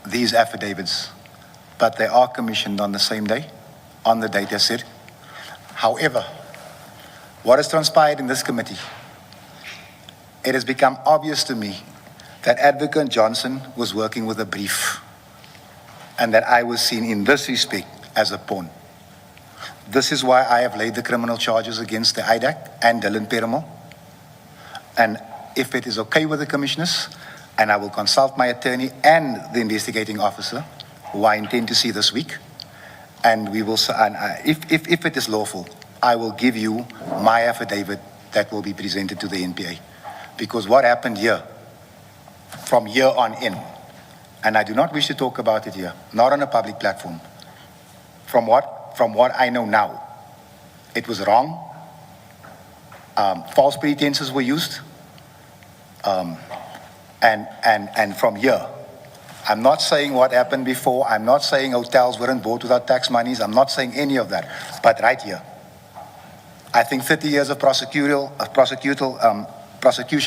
these affidavits, but they are commissioned on the same day, on the date as said. However, what has transpired in this committee, it has become obvious to me that Advocate Johnson was working with a brief and that I was seen in this respect as a pawn. This is why I have laid the criminal charges against the IDAC and Dylan Perumal. And if it is okay with the commissioners, and I will consult my attorney and the investigating officer, who I intend to see this week, and we will, if it is lawful, I will give you my affidavit that will be presented to the NPA. Because what happened here, from here on in, and I do not wish to talk about it here, not on a public platform, from what I know now, it was wrong. False pretenses were used. And from here, I'm not saying what happened before. I'm not saying hotels weren't bought without tax monies. I'm not saying any of that. But right here, I think 30 years of prosecution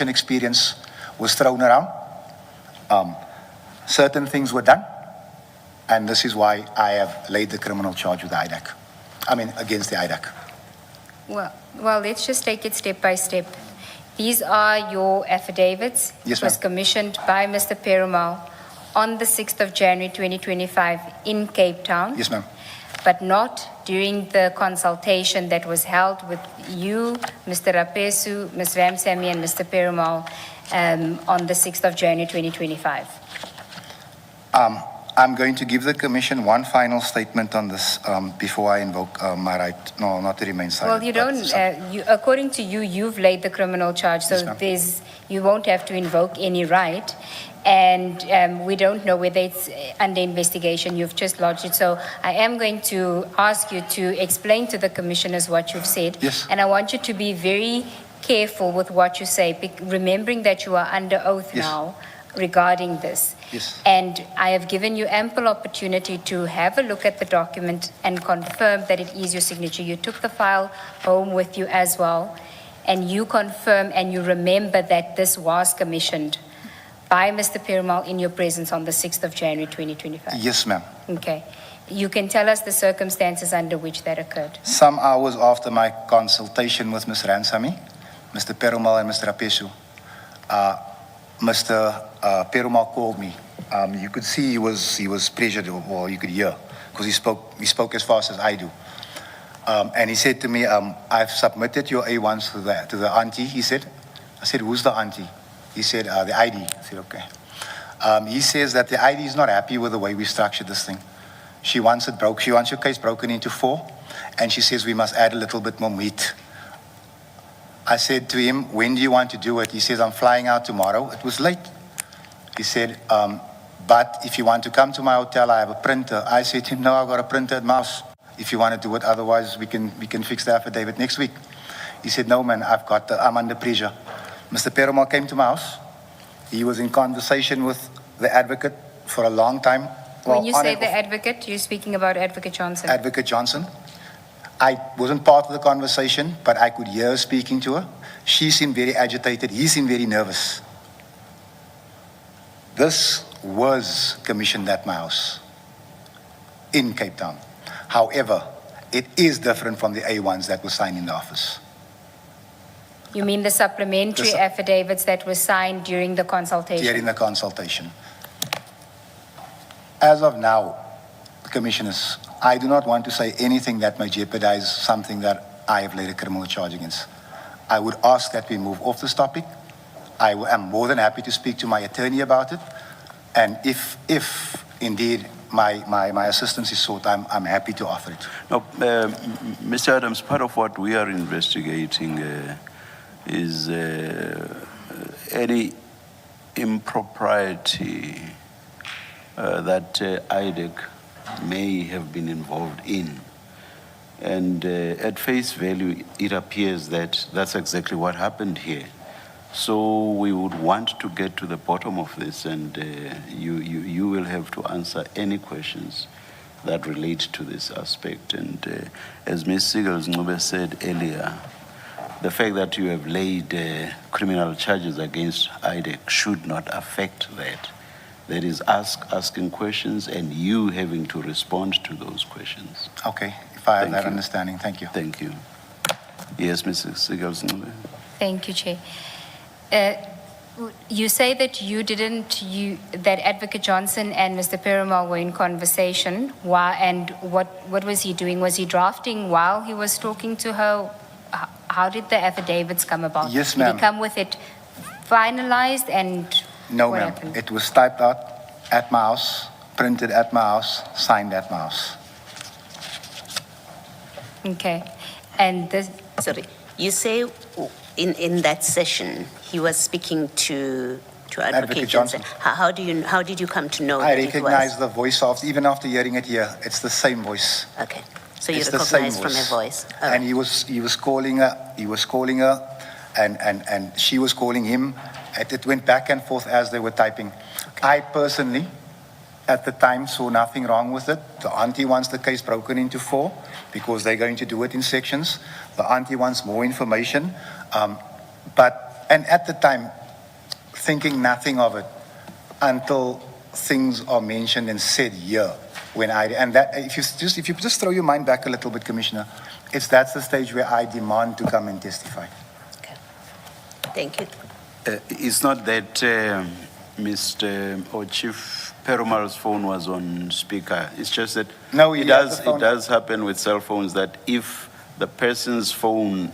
experience was thrown around. Certain things were done. And this is why I have laid the criminal charge with the IDAC. Against the IDAC. Well, let's just take it step by step. These are your affidavits. Yes, It was ma'am. commissioned by Mr. Perumal on the 6th of January 2025 in Cape Town. Yes, ma'am. But not during the consultation that was held with you, Mr. Rapesu, Ms. Ramsamy, and Mr. Perumal on the 6th of January 2025. I'm going to give the Commission one final statement on this before I invoke my right, not to remain silent. Well, you don't, according to you, you've laid the criminal charge, so Yes, ma'am. you won't have to invoke any right. And we don't know whether it's under investigation. You've just lodged it. So I am going to ask you to explain to the commissioners what you've said. Yes. And I want you to be very careful with what you say, remembering that you are under oath Yes. now regarding this. Yes. And I have given you ample opportunity to have a look at the document and confirm that it is your signature. You took the file home with you as well, and you confirm and you remember that this was commissioned by Mr. Perumal in your presence on the 6th of January 2025. Yes, ma'am. Okay. You can tell us the circumstances under which that occurred. Some hours after my consultation with Ms. Ransamy, Mr. Perumal and Mr. Rapesu, Mr. Perumal called me. You could see he was pressured, or you could hear, because he spoke as fast as I do. And he said to me, "I've submitted your A1s to the auntie," he said. I said, "Who's the auntie?" He said, "The ID." I said, "Okay." He says that the ID is not happy with the way we structured this thing. She wants your case broken into 4, and she says we must add a little bit more meat. I said to him, "When do you want to do it?" He says, "I'm flying out tomorrow." It was late. He said, "But if you want to come to my hotel, I have a printer." I said to him, "No, I've got a printed mouse. If you want to do it, otherwise we can fix the affidavit next week." He said, "No, man, I'm under pressure." Mr. Perumal came to my house. He was in conversation with the advocate for a long time. When you on say and the off. advocate, you're speaking about Advocate Johnson. Advocate Johnson. I wasn't part of the conversation, but I could hear her speaking to her. She seemed very agitated. He seemed very nervous. This was commissioned at my house in Cape Town. However, it is different from the A1s that were signed in the office. You mean the supplementary affidavits that were signed during the consultation? During the consultation. As of now, Commissioners, I do not want to say anything that may jeopardize something that I have laid a criminal charge against. I would ask that we move off this topic. I am more than happy to speak to my attorney about it. And if indeed my assistance is sought, I'm happy to offer it. No, Mr. Adams, part of what we are investigating is any impropriety that IDEC may have been involved in. And at face value, it appears that that's exactly what happened here. So we would want to get to the bottom of this, and you will have to answer any questions that relate to this aspect. And as Ms. Sigels-Ncube said earlier, the fact that you have laid criminal charges against IDEC should not affect that. That is asking questions and you having to respond to those questions. Okay, if I have Thank that you. understanding, thank you. Thank you. Yes, Mrs. Sigels-Ncube. Thank you, Chair. You say that that Advocate Johnson and Mr. Perumal were in conversation. Why, and what was he doing? Was he drafting while he was talking to her? How did the affidavits come about? Yes, Did ma'am. he come with it finalized and No, what ma'am. happened? It was typed out at my house, printed at my house, signed at my house. Okay. And this, Sorry, you say in that session, he was speaking to Advocate Johnson. How did you come to know I that it recognize was? the voice of, even after hearing it here, it's the same voice. Okay, so you It's the same recognize from her voice. All And right. he was calling her, and she was calling him. It went back and forth as they were typing. I personally, at the time, saw nothing wrong with it. The auntie wants the case broken into 4 because they're going to do it in sections. The auntie wants more information. And at the time, thinking nothing of it until things are mentioned and said here. If you just throw your mind back a little bit, Commissioner, that's the stage where I demand to come and testify. Thank you. It's not that Mr. or Chief Perumal's phone was on speaker. It's just that No, he it had the does. phone. It does happen with cell phones that if the person's phone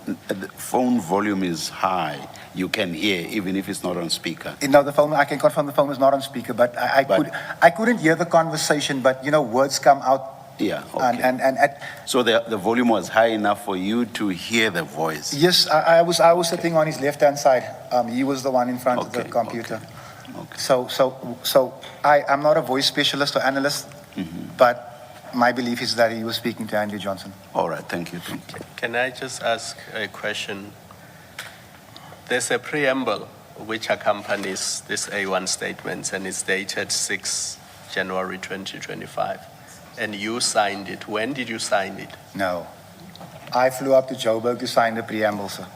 volume is high, you can hear even if it's not on speaker. No, the phone, I can confirm the phone is not on speaker, but I couldn't hear the conversation, but words come out. Yeah. Okay. So the volume was high enough for you to hear the voice. Yes, I was sitting on his left-hand side. He was the one in front of the computer. Okay. So I'm not a voice specialist or analyst, but my belief is that he was speaking to Andrew Johnson. All right. Thank you. Can I just ask a question? There's a preamble which accompanies this A1 statement, and it's dated 6 January 2025. And you signed it. When did you sign it? No. I flew up to Joburg to sign the preamble, sir.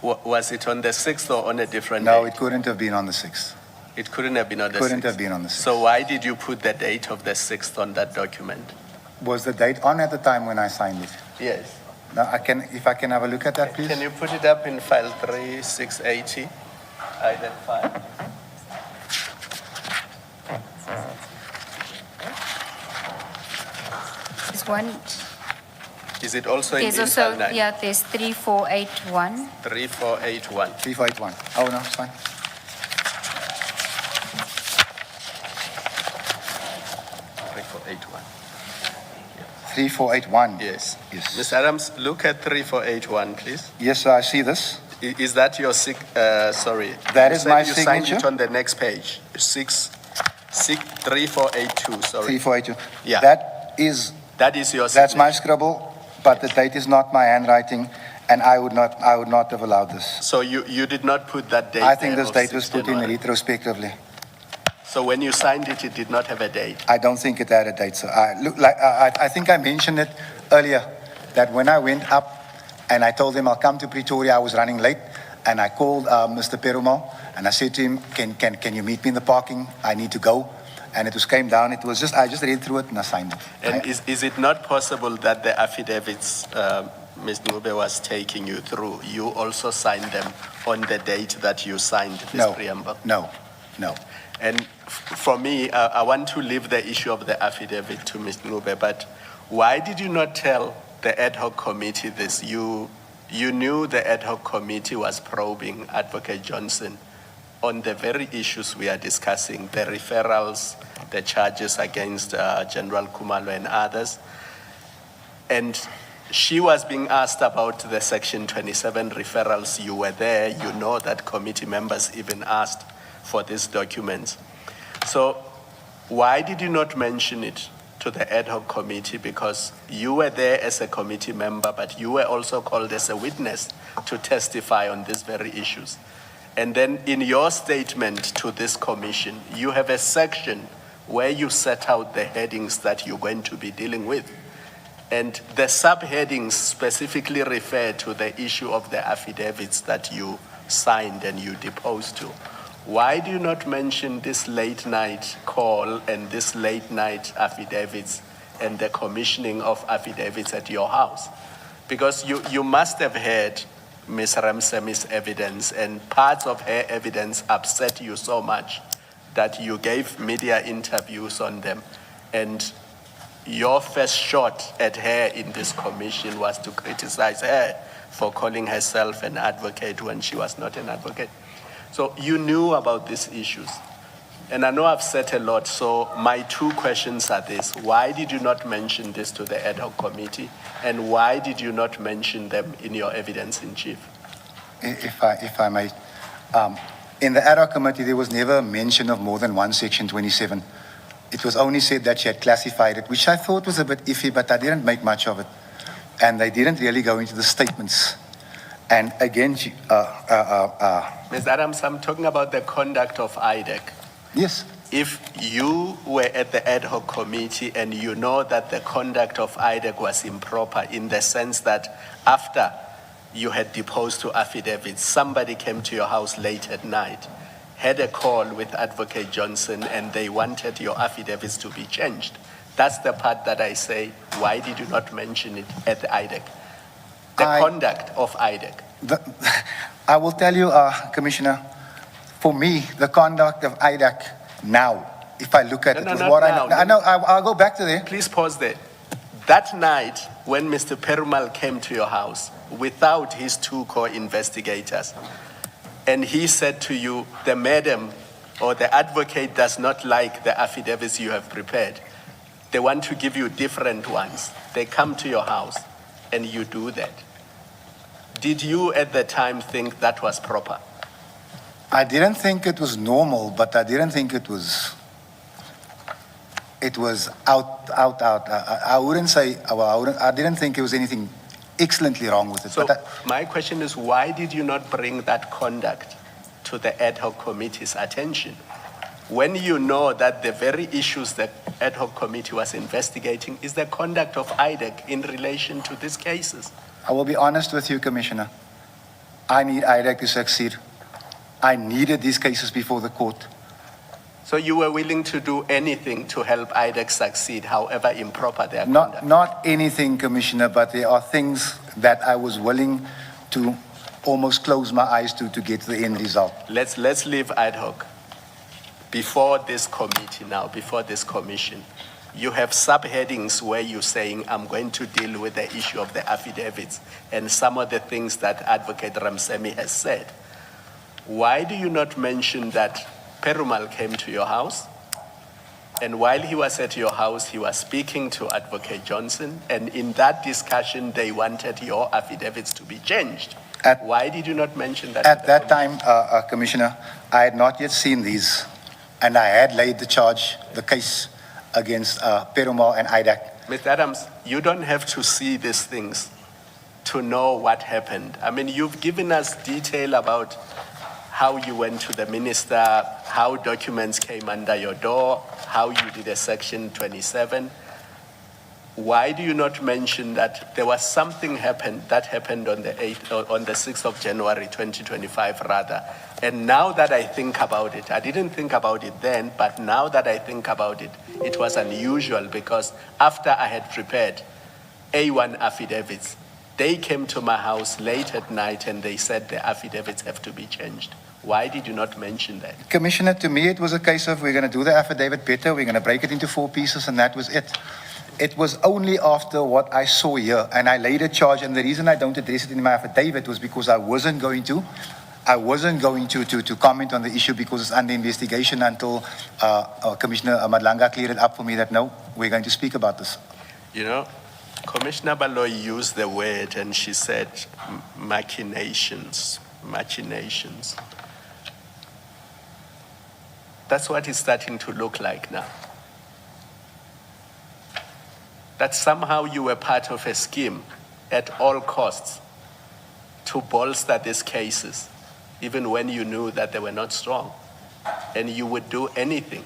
Was it on the 6th or on a different No, date? it couldn't have been on the 6th. It couldn't have been on the 6th? Couldn't have been on the 6th. So why did you put the date of the 6th on that document? Was the date on at the time when I signed it? Yes. Now, if I can have a look at that, please. Can you put it up in file 3680, item 5? there's one. Is it also in There's file also, 9? yeah, there's 3481. 3481. 3481. Oh, no, it's fine. Eight-one. 3481. Yes. Yes. Ms. Adams, look at 3481, please. Yes, sir, I see this. Is that your sorry? That You is said my you signed signature. it on the next page. 3482, sorry. 3482. Yeah. That is your That's my signature. scribble, but the date is not my handwriting, and I would not have allowed this. So you did not put that date I think there this of date was 6 put in January. retrospectively. So when you signed it, it did not have a date. I don't think it had a date, sir. I think I mentioned it earlier, that when I went up and I told him I'll come to Pretoria, I was running late, and I called Mr. Perumal, and I said to him, can you meet me in the parking? I need to go. And it came down. It was I just read through it and I signed it. And is it not possible that the affidavits Ms. Ncube was taking you through, you also signed them on the date that you signed this preamble? No. And for me, I want to leave the issue of the affidavit to Ms. Ncube, but why did you not tell the ad hoc committee this? You knew the ad hoc committee was probing Advocate Johnson on the very issues we are discussing, the referrals, the charges against General Kumalo and others. And she was being asked about the Section 27 referrals. You were there. You know that committee members even asked for these documents. So why did you not mention it to the ad hoc committee? Because you were there as a committee member, but you were also called as a witness to testify on these very issues. And then in your statement to this commission, you have a section where you set out the headings that you're going to be dealing with. And the subheadings specifically refer to the issue of the affidavits that you signed and you deposed to. Why do you not mention this late night call and this late night affidavits and the commissioning of affidavits at your house? Because you must have heard Ms. Ramsemi's evidence, and parts of her evidence upset you so much that you gave media interviews on them. And your first shot at her in this commission was to criticize her for calling herself an advocate when she was not an advocate. So you knew about these issues. And I know I've said a lot, so my two questions are this. Why did you not mention this to the ad hoc committee? And why did you not mention them in your evidence in chief? If I may, in the ad hoc committee, there was never mention of more than one section 27. It was only said that she had classified it, which I thought was a bit iffy, but I didn't make much of it. And they didn't really go into the statements. And again, Ms. Adams, I'm talking about the conduct of IDEC. Yes. If you were at the ad hoc committee and you know that the conduct of IDEC was improper in the sense that after you had deposed to affidavits, somebody came to your house late at night, had a call with Advocate Johnson, and they wanted your affidavits to be changed. That's the part that I say, why did you not mention it at the IDEC? The conduct of IDEC. I will tell you, Commissioner, for me, the conduct of IDAC now, if I look at it, with what I know, I'll go back to there. Please pause there. That night, when Mr. Perumal came to your house without his two co-investigators, and he said to you, the madam or the advocate does not like the affidavits you have prepared. They want to give you different ones. They come to your house and you do that. Did you at the time think that was proper? I didn't think it was normal, but I didn't think it was out. I wouldn't say, I didn't think there was anything excellently wrong with it. So my question is, why did you not bring that conduct to the ad hoc committee's attention? When you know that the very issues the ad hoc committee was investigating is the conduct of IDEC in relation to these cases. I will be honest with you, Commissioner. I need IDEC to succeed. I needed these cases before the court. So you were willing to do anything to help IDEC succeed, however improper their conduct? Not anything, Commissioner, but there are things that I was willing to almost close my eyes to get the end result. Let's leave ad hoc. Before this committee now, before this commission, you have subheadings where you're saying, I'm going to deal with the issue of the affidavits and some of the things that Advocate Ramsemi has said. Why do you not mention that Perumal came to your house, and while he was at your house, he was speaking to Advocate Johnson, and in that discussion, they wanted your affidavits to be changed? Why did you not mention that? At that time, Commissioner, I had not yet seen these, and I had laid the case against Perumal and IDAC. Ms. Adams, you don't have to see these things to know what happened. I mean, you've given us detail about how you went to the minister, how documents came under your door, how you did a section 27. Why do you not mention that there was something that happened on the 6th of January 2025 rather? And now that I think about it, I didn't think about it then, but now that I think about it, it was unusual because after I had prepared A1 affidavits, they came to my house late at night and they said the affidavits have to be changed. Why did you not mention that? Commissioner, to me, it was a case of we're going to do the affidavit better, we're going to break it into 4 pieces, and that was it. It was only after what I saw here, and I laid a charge, and the reason I don't address it in my affidavit was because I wasn't going to comment on the issue because it's under investigation until Commissioner Madlanga cleared it up for me that no, we're going to speak about this. You know, Commissioner Baloyi used the word and she said machinations. That's what it's starting to look like now. That somehow you were part of a scheme at all costs to bolster these cases even when you knew that they were not strong. And you would do anything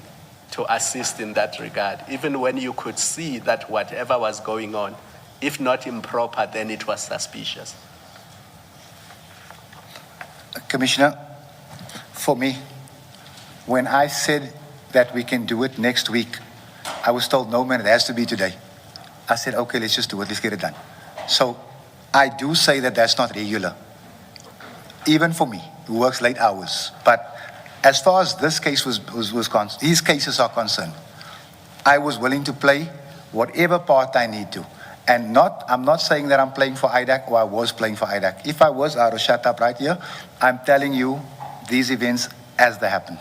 to assist in that regard, even when you could see that whatever was going on, if not improper, then it was suspicious. Commissioner, for me, when I said that we can do it next week, I was told, no, man, it has to be today. I said, okay, let's just do it, let's get it done. So I do say that that's not regular, even for me, who works late hours. But as far as this case his cases are concerned, I was willing to play whatever part I need to. And I'm not saying that I'm playing for IDAC or I was playing for IDAC. If I was, I would shut up right here. I'm telling you these events as they happen.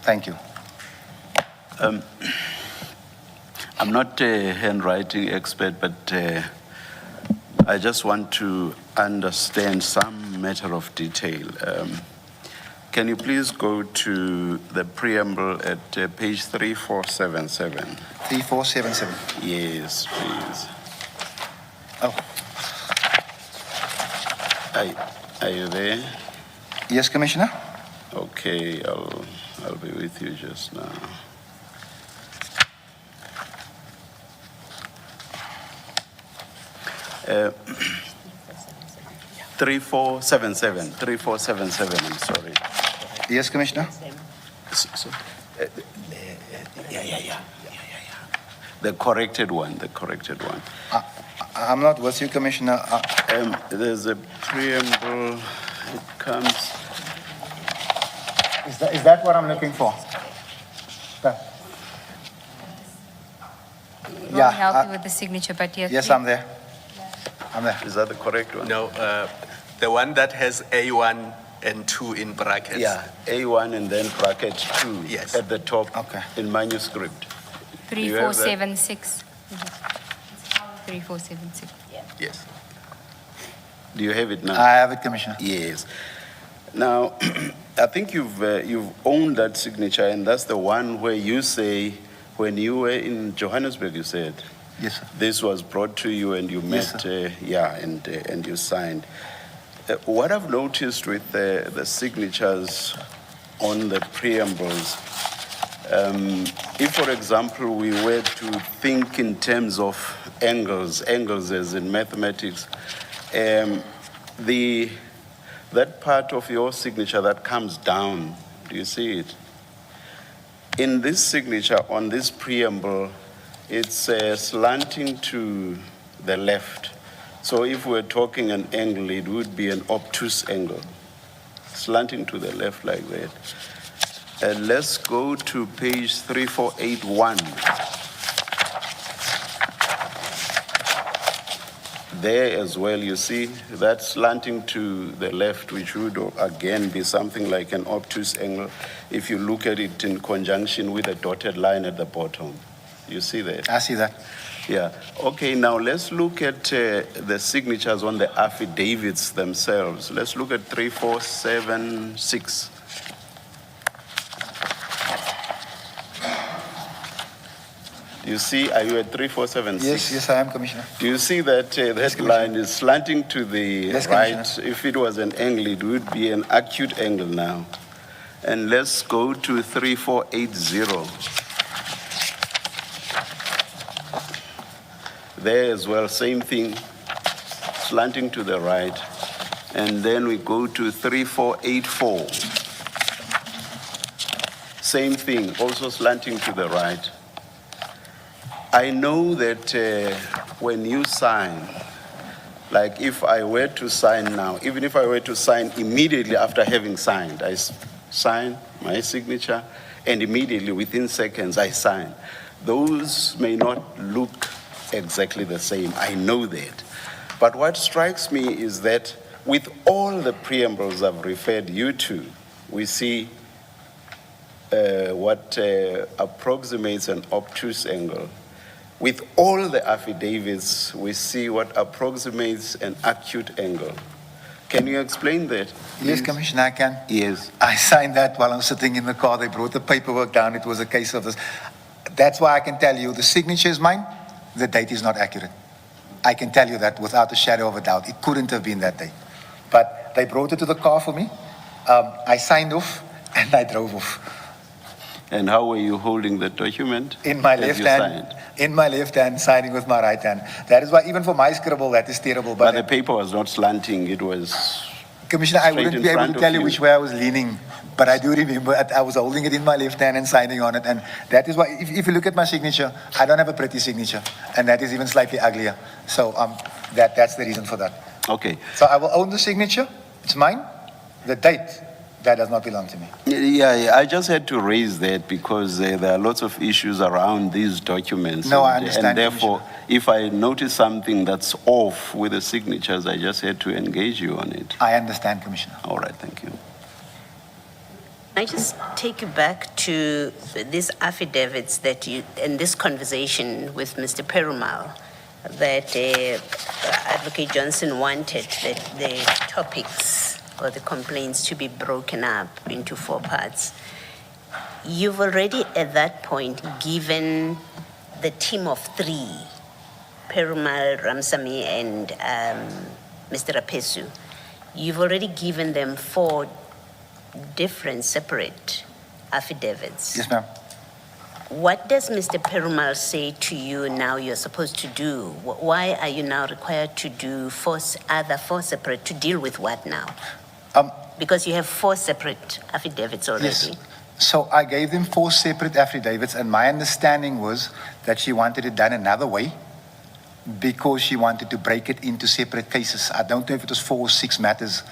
Thank you. I'm not a handwriting expert, but I just want to understand some matter of detail. Can you please go to the preamble at page 3477? 3477. Yes, please. Oh. Are you there? Yes, Commissioner. Okay, I'll be with you just now. Uh, 3477, I'm sorry. Yes, Commissioner. Yeah. The corrected one. I'm not with you, Commissioner. There's a preamble. It comes. Is that what I'm looking for? We'll help you with the signature, but yes, I'm there. Is that the correct one? No, the one that has A1 and 2 in brackets. Yeah, A1 and then bracket 2 Yes. at the top in manuscript. 3476. 3476. Yes. Do you have it now? I have it, Commissioner. Yes. Now, I think you've owned that signature, and that's the one where you say, when you were in Johannesburg, you said, yes, sir. This was brought to you and you met, Yes, and you signed. What I've noticed with the signatures on the preambles, if, for example, we were to think in terms of angles as in mathematics, that part of your signature that comes down, do you see it? In this signature on this preamble, it's slanting to the left. So if we're talking an angle, it would be an obtuse angle, slanting to the left like that. And let's go to page 3481. There as well, you see that slanting to the left, which would again be something like an obtuse angle if you look at it in conjunction with a dotted line at the bottom. You see that? I see that. Yeah. Okay, now let's look at the signatures on the affidavits themselves. Let's look at 3476. Do you see, are you at 3476? Yes, I am, Commissioner. Do you see that that line is slanting to the right? If it was an angle, it would be an acute angle now. And let's go to 3480. There as well, same thing, slanting to the right. And then we go to 3484. Same thing, also slanting to the right. I know that when you sign, like if I were to sign now, even if I were to sign immediately after having signed, I sign my signature, and immediately within seconds I sign. Those may not look exactly the same, I know that. But what strikes me is that with all the preambles I've referred you to, we see what approximates an obtuse angle. With all the affidavits, we see what approximates an acute angle. Can you explain that? Yes, Commissioner, I can. Yes. I signed that while I'm sitting in the car. They brought the paperwork down. It was a case of this. That's why I can tell you the signature is mine. The date is not accurate. I can tell you that without a shadow of a doubt. It couldn't have been that day. But they brought it to the car for me. I signed off and I drove off. And how were you holding the document? In my as left you hand. signed? In my left hand, signing with my right hand. That is why, even for my scribble, that is terrible. But the paper was not slanting, it was... Commissioner, I straight wouldn't in be able front to of tell you you. which way I was leaning, but I do remember I was holding it in my left hand and signing on it. And that is why, if you look at my signature, I don't have a pretty signature, and that is even slightly uglier. So that's the reason for that. Okay. So I will own the signature. It's mine. The date, that does not belong to me. Yeah, I just had to raise that because there are lots of issues around these documents. No, I and understand, therefore, if I notice something that's off with the signatures, I just had to engage you on it. I understand, Commissioner. All right, thank you. I just take you back to these affidavits that you, in this conversation with Mr. Perumal, that Advocate Johnson wanted the topics or the complaints to be broken up into 4 parts. You've already at that point given the team of 3, Perumal, Ramsamy, and Mr. Rapesu, you've already given them 4 different separate affidavits. Yes, ma'am. What does Mr. Perumal say to you now you're supposed to do? Why are you now required to do 4 separate, to deal with what now? Because you have 4 separate affidavits already. Yes. So I gave them 4 separate affidavits, and my understanding was that she wanted it done another way because she wanted to break it into separate cases. I don't know if it was 4 or 6 matters.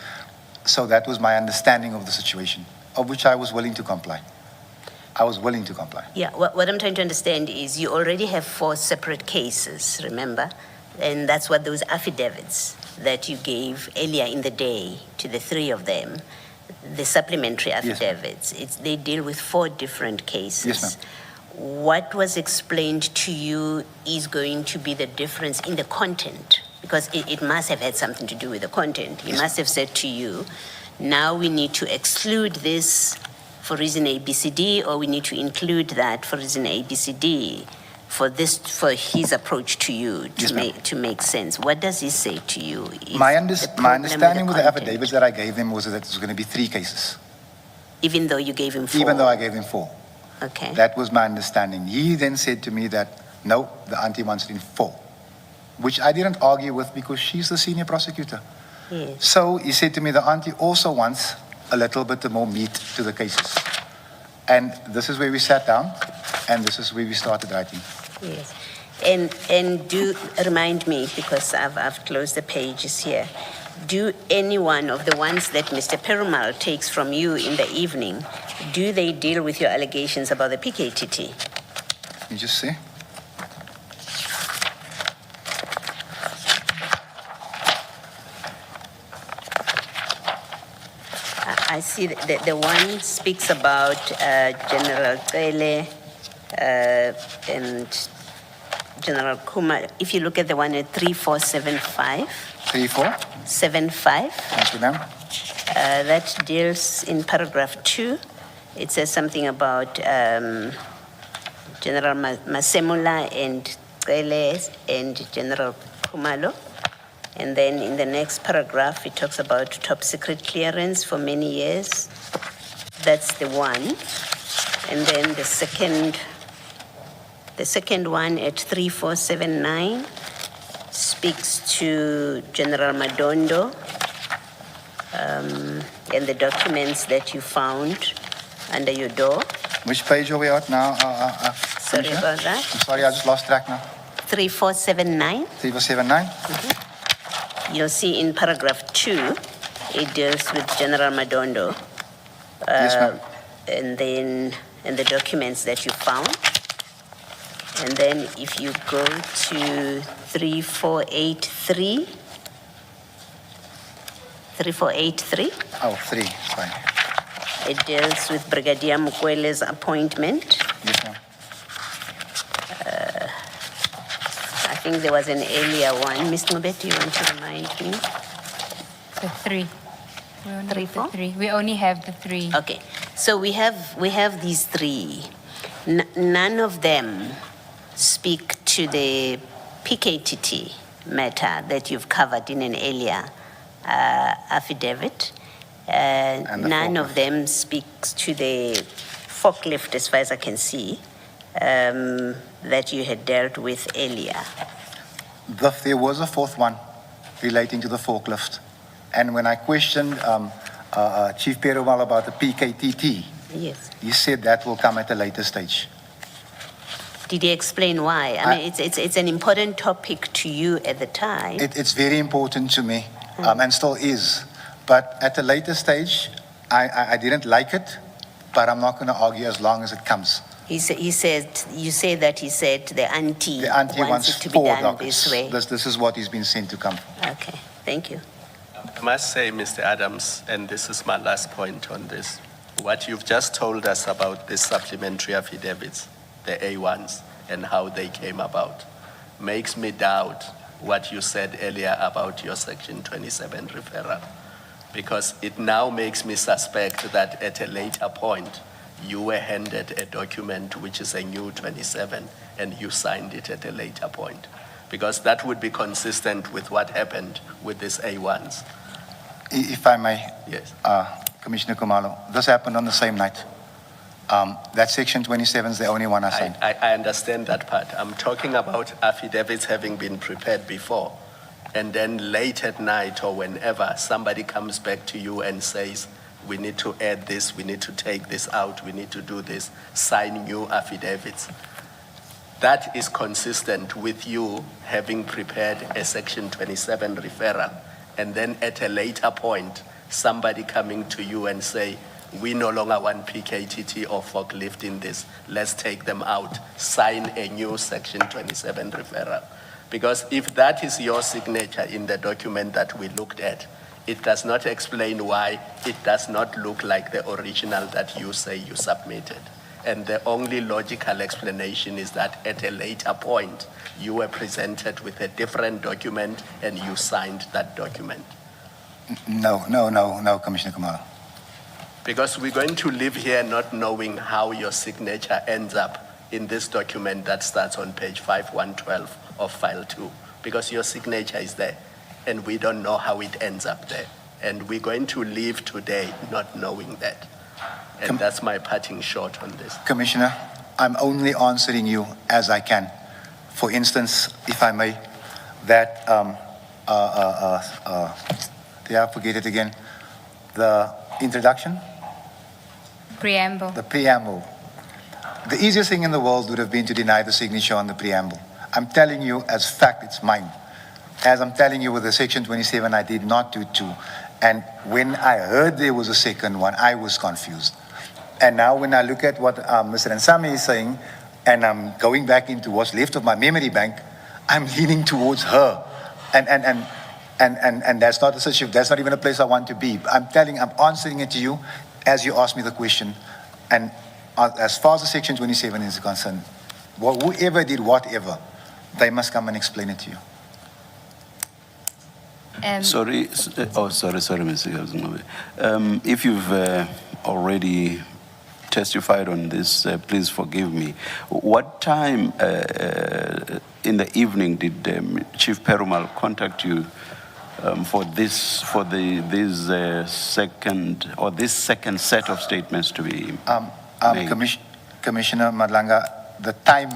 So that was my understanding of the situation, of which I was willing to comply. I was willing to comply. Yeah, what I'm trying to understand is you already have 4 separate cases, remember? And that's what those affidavits that you gave earlier in the day to the 3 of them, the supplementary affidavits, they deal with 4 different cases. Yes, ma'am. What was explained to you is going to be the difference in the content, because it must have had something to do with the content. He must have said to you, now we need to exclude this for reason A, B, C, D, or we need to include that for reason A, B, C, D, for his approach to you to make sense. What does he say to you? My understanding with the affidavits that I gave him was that it was going to be 3 cases. Even though you gave him 4? Even though I gave him 4. Okay. That was my understanding. He then said to me that, no, the auntie wants it in 4, which I didn't argue with because she's the senior prosecutor. Yes. So he said to me, the auntie also wants a little bit more meat to the cases. And this is where we sat down, and this is where we started writing. Yes. And do remind me, because I've closed the pages here, do any one of the ones that Mr. Perumal takes from you in the evening, do they deal with your allegations about the PKTT? Let me just see. I see that the one speaks about General Tele and General Kuma. If you look at the one at 3475. 3475. Thank you, ma'am. That deals in paragraph 2. It says something about General Masemula and Tele and General Kumalo. And then in the next paragraph, it talks about top secret clearance for many years. That's the one. And then the second one at 3479 speaks to General Madondo and the documents that you found under your door. Which page are we at now? Sorry about that. I'm sorry, I just lost track now. 3479. 3479? You'll see in paragraph 2, it deals with General Madondo. Yes, ma'am. And the documents that you found. And then if you go to 3483. 3483. Oh, 3, fine. It deals with Brigadier Mukwele's appointment. Yes, ma'am. I think there was an earlier one. Ms. Ngube, do you want to remind me? The 3. We only have the 3. Okay, so we have these 3. None of them speak to the PKTT matter that you've covered in an earlier affidavit. the None of forklift. them speaks to the forklift, as far as I can see, that you had dealt with earlier. There was a fourth one relating to the forklift. And when I questioned Chief Perumal about the PKTT, Yes. he said that will come at a later stage. Did he explain why? I mean, it's an important topic to you at the time. It's very important to me, and still is. But at a later stage, I didn't like it, but I'm not going to argue as long as it comes. You said the auntie, The auntie wants it to be 4 done dockets. this way. This is what he's been sent to come. Okay, thank you. I must say, Mr. Adams, and this is my last point on this, what you've just told us about the supplementary affidavits, the A1s, and how they came about, makes me doubt what you said earlier about your Section 27 referral, because it now makes me suspect that at a later point, you were handed a document which is a new 27, and you signed it at a later point, because that would be consistent with what happened with these A1s. If I may, Yes. Commissioner Kumalo, this happened on the same night. That Section 27 is the only one I signed. I understand that part. I'm talking about affidavits having been prepared before, and then late at night or whenever somebody comes back to you and says, we need to add this, we need to take this out, we need to do this, sign new affidavits. That is consistent with you having prepared a Section 27 referral, and then at a later point, somebody coming to you and say, we no longer want PKTT or forklift in this, let's take them out, sign a new Section 27 referral. Because if that is your signature in the document that we looked at, it does not explain why it does not look like the original that you say you submitted. And the only logical explanation is that at a later point, you were presented with a different document and you signed that document. No, Commissioner Kumalo. Because we're going to live here not knowing how your signature ends up in this document that starts on page 5112 of file 2. Because your signature is there, and we don't know how it ends up there. And we're going to live today not knowing that. And that's my parting shot on this. Commissioner, I'm only answering you as I can. For instance, if I may, that, I forget it again, the introduction? Preamble. The preamble. The easiest thing in the world would have been to deny the signature on the preamble. I'm telling you as fact, it's mine. As I'm telling you with the Section 27, I did not do 2. And when I heard there was a second one, I was confused. And now when I look at what Mr. Nsami is saying, and I'm going back into what's left of my memory bank, I'm leaning towards her. And that's not a situation, that's not even a place I want to be. I'm answering it to you as you asked me the question. And as far as the Section 27 is concerned, whoever did whatever, they must come and explain it to you. Sorry, Mr. Gabzingwe. If you've already testified on this, please forgive me. What time in the evening did Chief Perumal contact you for this second set of statements to be made? Commissioner Madlanga, the time,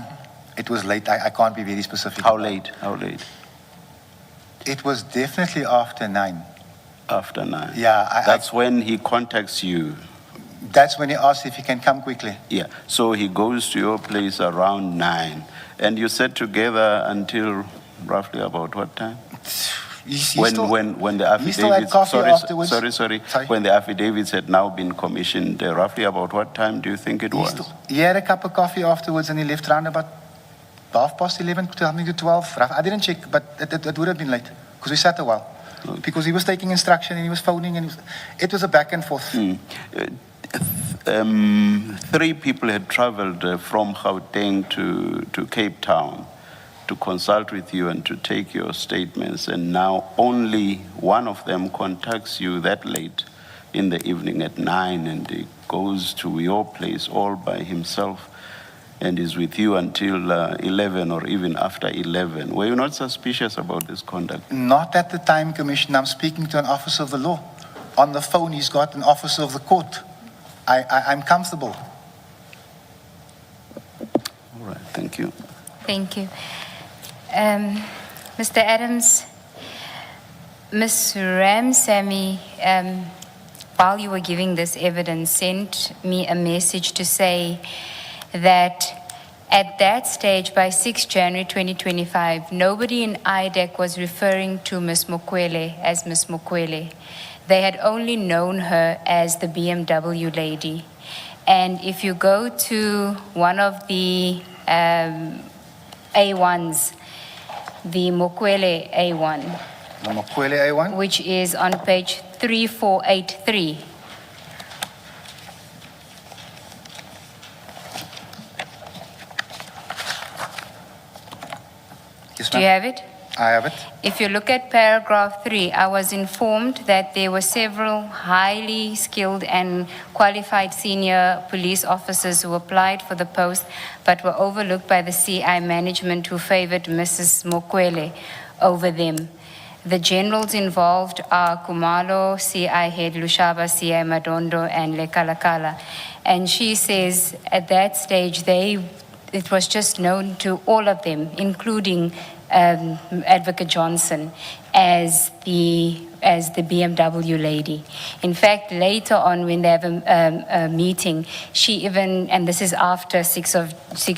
it was late. I can't be very specific. How late? It was definitely after 9. After 9? Yeah. That's when he contacts you? That's when he asks if he can come quickly. Yeah, so he goes to your place around 9. And you sat together until roughly about what time? When the affidavits, still had coffee afterwards. Sorry. When the affidavits had now been commissioned, roughly about what time do you think it was? He had a cup of coffee afterwards and he left around about 11:30, something to 12. I didn't check, but it would have been late because we sat a while. Okay. Because he was taking instruction and he was phoning and it was a back and forth. 3 people had traveled from Gauteng to Cape Town to consult with you and to take your statements, and now only one of them contacts you that late in the evening at 9, and he goes to your place all by himself. and is with you until 11 or even after 11. Were you not suspicious about this conduct? Not at the time, Commissioner. I'm speaking to an officer of the law. On the phone, he's got an officer of the court. I'm comfortable. All right, thank you. Thank you. Mr. Adams, Ms. Ramsamy, while you were giving this evidence, sent me a message to say that at that stage, by 6 January 2025, nobody in IDEC was referring to Ms. Mokwele as Ms. Mokwele. They had only known her as the BMW lady. And if you go to one of the A1s, the Mokwele A1, The Mokwele A1? which is on page 3483. Yes, Do you ma'am. have it? I have it. If you look at paragraph 3, I was informed that there were several highly skilled and qualified senior police officers who applied for the post but were overlooked by the CI management who favored Mrs. Mokwele over them. The generals involved are Kumalo, CI head Lushaba, CI Madondo, and Lekalakala. And she says at that stage, it was just known to all of them, including Advocate Johnson, as the BMW lady. In fact, later on when they have a meeting, she even, and this is after 6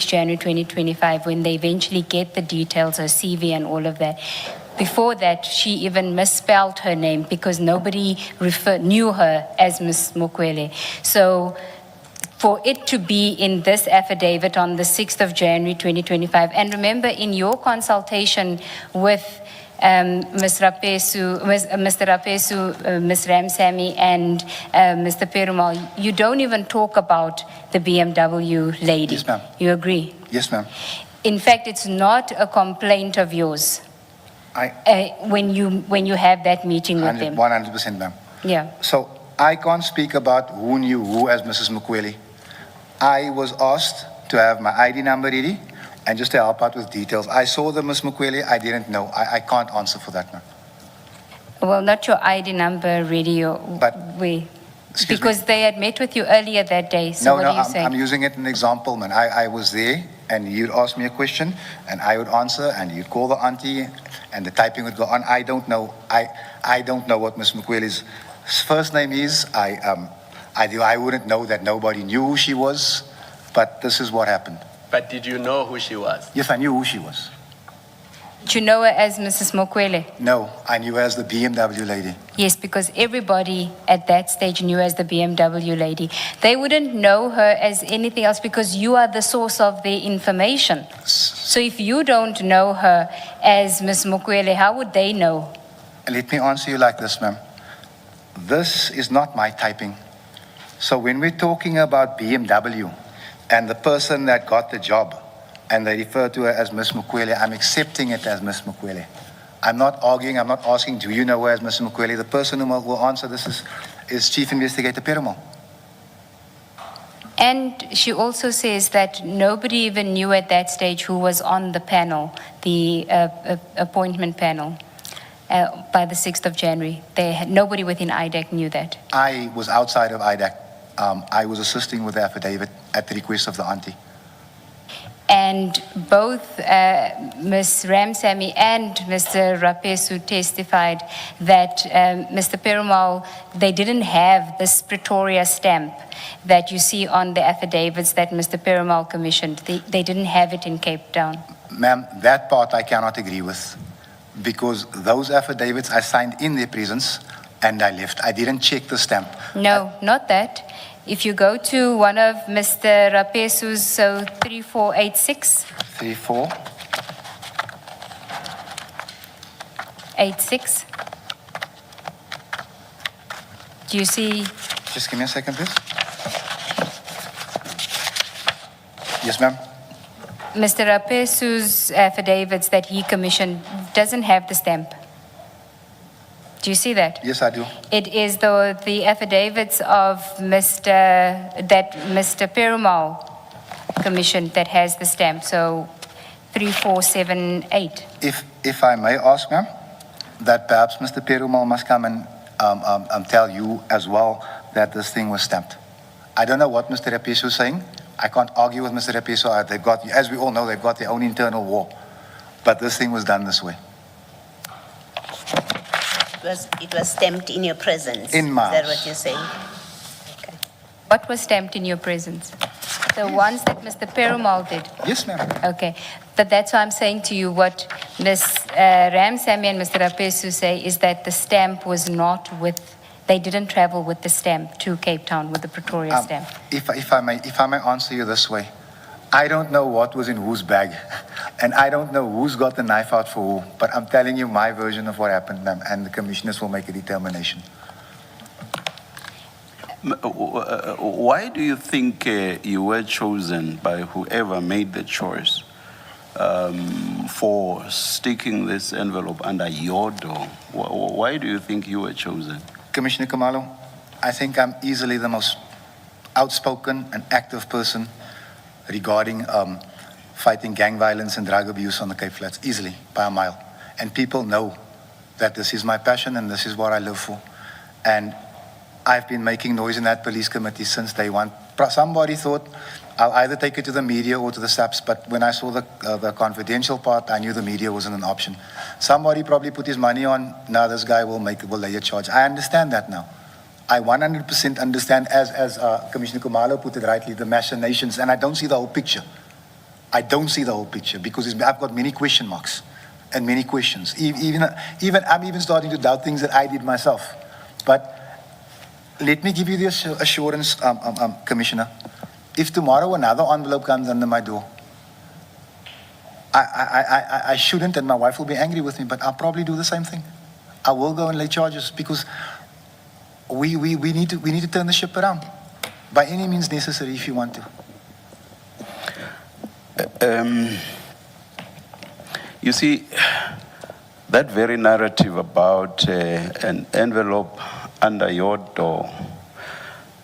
January 2025, when they eventually get the details, her CV and all of that. Before that, she even misspelled her name because nobody knew her as Ms. Mokwele. So for it to be in this affidavit on the 6th of January 2025, and remember in your consultation with Mr. Rapesu, Ms. Ramsamy, and Mr. Perumal, you don't even talk about the BMW lady. Yes, ma'am. You agree? Yes, ma'am. In fact, it's not a complaint of yours when you have that meeting with them. 100%, ma'am. Yeah. So I can't speak about who knew who as Mrs. Mokwele. I was asked to have my ID number ready and just to help out with details. I saw the Ms. Mokwele, I didn't know. I can't answer for that, ma'am. Well, not your ID number ready, because they had met with you earlier that day. So what are you saying? I'm using it as an example, man. I was there and you'd ask me a question and I would answer and you'd call the auntie and the typing would go on. I don't know. I don't know what Ms. Mokwele's first name is. I wouldn't know that nobody knew who she was, but this is what happened. But did you know who she was? Yes, I knew who she was. Did you know her as Mrs. Mokwele? No, I knew her as the BMW lady. Yes, because everybody at that stage knew her as the BMW lady. They wouldn't know her as anything else because you are the source of their information. So if you don't know her as Ms. Mokwele, how would they know? Let me answer you like this, ma'am. This is not my typing. So when we're talking about BMW and the person that got the job, and they refer to her as Ms. Mokwele, I'm accepting it as Ms. Mokwele. I'm not arguing, I'm not asking, do you know her as Ms. Mokwele? The person who will answer this is Chief Investigator Perumal. And she also says that nobody even knew at that stage who was on the panel, the appointment panel, by the 6th of January. Nobody within IDEC knew that. I was outside of IDEC. I was assisting with the affidavit at the request of the auntie. And both Ms. Ramsamy and Mr. Rapesu testified that Mr. Perumal, they didn't have this Pretoria stamp that you see on the affidavits that Mr. Perumal commissioned. They didn't have it in Cape Town. Ma'am, that part I cannot agree with because those affidavits I signed in their presence and I left. I didn't check the stamp. No, not that. If you go to one of Mr. Rapesu's, so 3486. 3486. Do you see? Just give me a second, please. Yes, ma'am. Mr. Rapesu's affidavits that he commissioned doesn't have the stamp. Do you see that? Yes, I do. It is the affidavits of Mr. Perumal Commission that has the stamp. So 3478. If I may ask, ma'am, that perhaps Mr. Perumal must come and tell you as well that this thing was stamped. I don't know what Mr. Rapeso is saying. I can't argue with Mr. Rapeso. They've got, as we all know, they've got their own internal war. But this thing was done this way. It was stamped in your presence. In March. Is that what you're saying? Okay. What was stamped in your presence? The ones that Mr. Perumal did? Yes, ma'am. Okay. But that's why I'm saying to you what Ms. Ramsamy and Mr. Rapesu say is that the stamp was not with, they didn't travel with the stamp to Cape Town with the Pretoria stamp. If I may answer you this way, I don't know what was in whose bag, and I don't know who's got the knife out for who, but I'm telling you my version of what happened, ma'am, and the commissioners will make a determination. Why do you think you were chosen by whoever made the choice for sticking this envelope under your door? Why do you think you were chosen? Commissioner Kamalo, I think I'm easily the most outspoken and active person regarding fighting gang violence and drug abuse on the Cape Flats, easily, by a mile. And people know that this is my passion and this is what I live for. And I've been making noise in that police committee since day one. Somebody thought I'll either take it to the media or to the SAPS, but when I saw the confidential part, I knew the media wasn't an option. Somebody probably put his money on, now this guy will lay a charge. I understand that now. I 100% understand, as Commissioner Kumalo put it rightly, the machinations, and I don't see the whole picture. I don't see the whole picture because I've got many question marks and many questions. I'm even starting to doubt things that I did myself. But let me give you the assurance, Commissioner. If tomorrow another envelope comes under my door, I shouldn't, and my wife will be angry with me, but I'll probably do the same thing. I will go and lay charges because we need to turn the ship around by any means necessary if you want to. You see, that very narrative about an envelope under your door,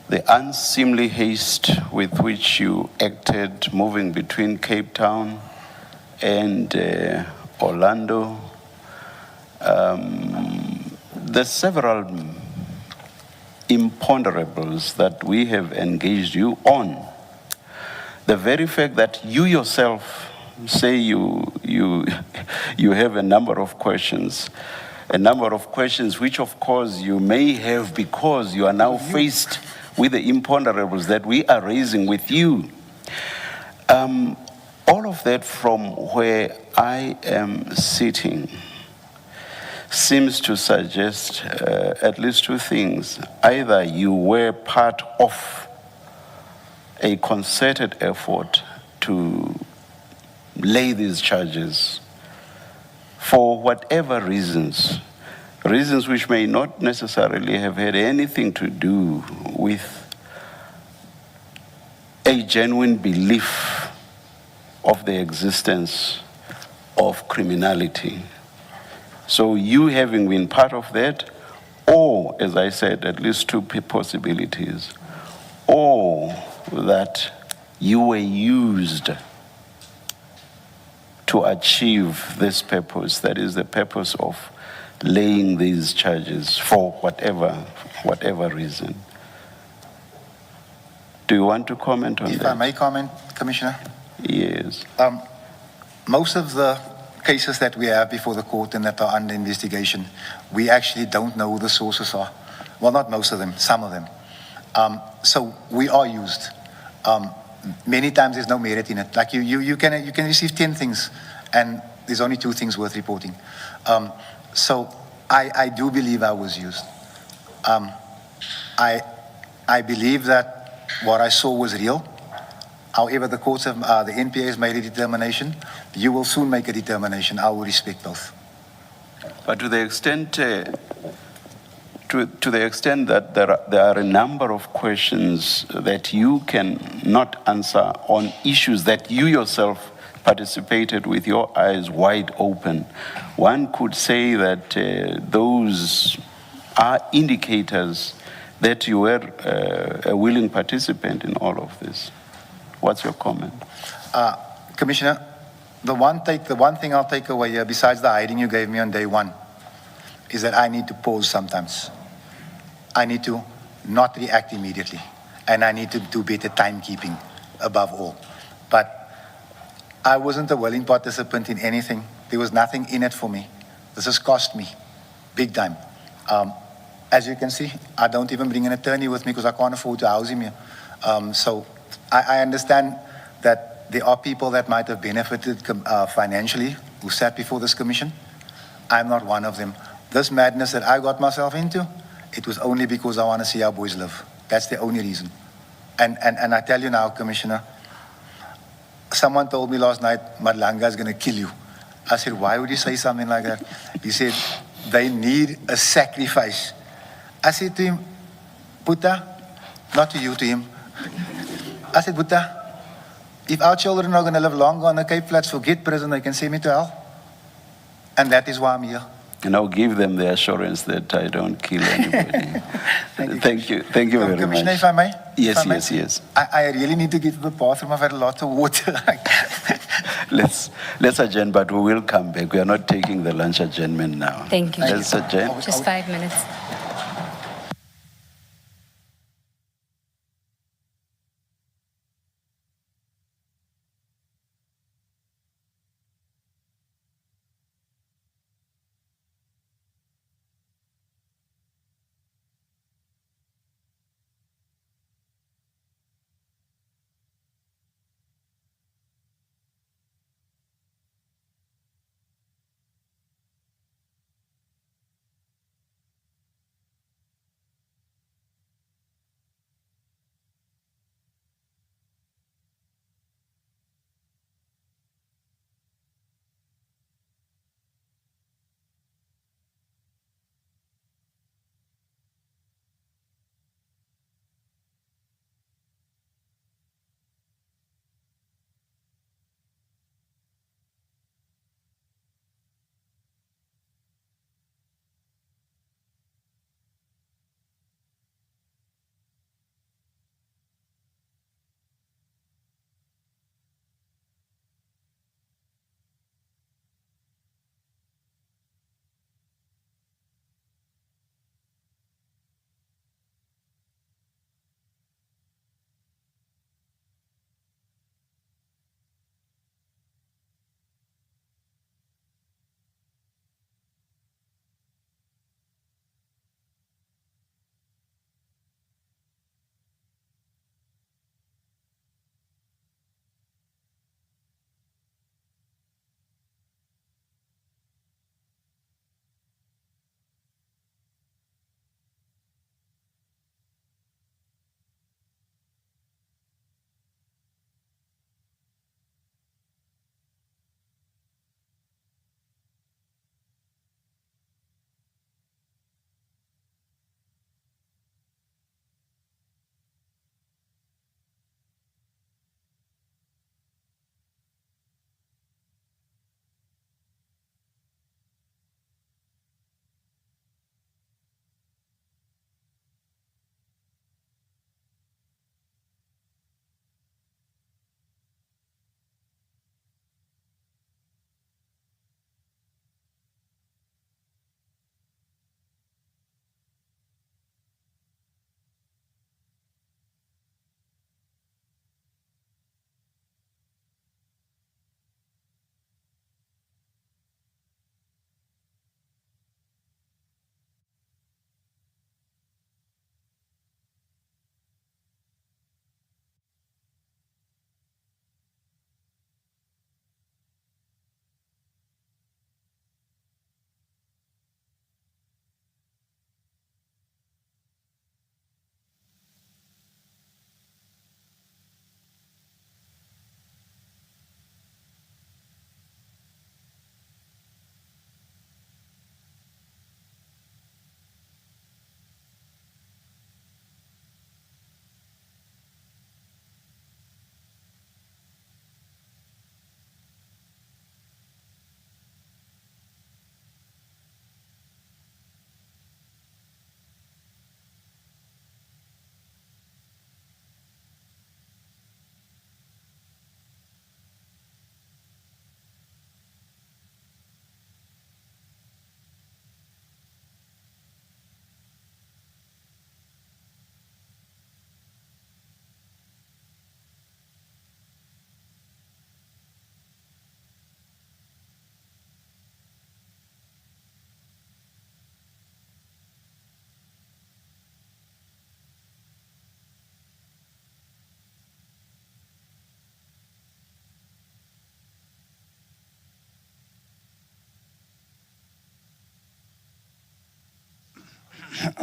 the unseemly haste with which you acted moving between Cape Town and Orlando, there's several imponderables that we have engaged you on. The very fact that you yourself say you have a number of questions which of course you may have because you are now faced with the imponderables that we are raising with you. All of that from where I am sitting seems to suggest at least two things. Either you were part of a concerted effort to lay these charges for whatever reasons which may not necessarily have had anything to do with a genuine belief of the existence of criminality. So you having been part of that, or, as I said, at least two possibilities, or that you were used to achieve this purpose, that is the purpose of laying these charges for whatever reason. Do you want to comment on that? If I may comment, Commissioner? Yes. Most of the cases that we have before the court and that are under investigation, we actually don't know who the sources are. Well, not most of them, some of them. So we are used. Many times there's no merit in it. Like you can receive 10 things and there's only 2 things worth reporting. So I do believe I was used. I believe that what I saw was real. However, the courts have, the NPA has made a determination. You will soon make a determination. I will respect both. But to the extent that there are a number of questions that you can not answer on issues that you yourself participated with your eyes wide open, one could say that those are indicators that you were a willing participant in all of this. What's your comment? Commissioner, the one thing I'll take away here, besides the hiding you gave me on day one, is that I need to pause sometimes. I need to not react immediately. And I need to do better timekeeping above all. But I wasn't a willing participant in anything. There was nothing in it for me. This has cost me big time. As you can see, I don't even bring an attorney with me because I can't afford to house him here. So I understand that there are people that might have benefited financially who sat before this commission. I'm not one of them. This madness that I got myself into, it was only because I want to see our boys live. That's the only reason. And I tell you now, Commissioner, someone told me last night, Madlanga is going to kill you. I said, why would you say something like that? He said, they need a sacrifice. I said to him, Buddha, not to you, to him. I said, Buddha, if our children are going to live longer on the Cape Flats, forget prison, they can send me to hell. And that is why I'm here. And I'll give them the assurance that I don't kill anybody. Thank you very much. Commissioner, if I may? Yes. I really need to get to the bathroom. I've had a lot of water. Let's adjourn, but we will come back. We are not taking the lunch adjournment now. Thank you. Let's adjourn. Just 5 minutes.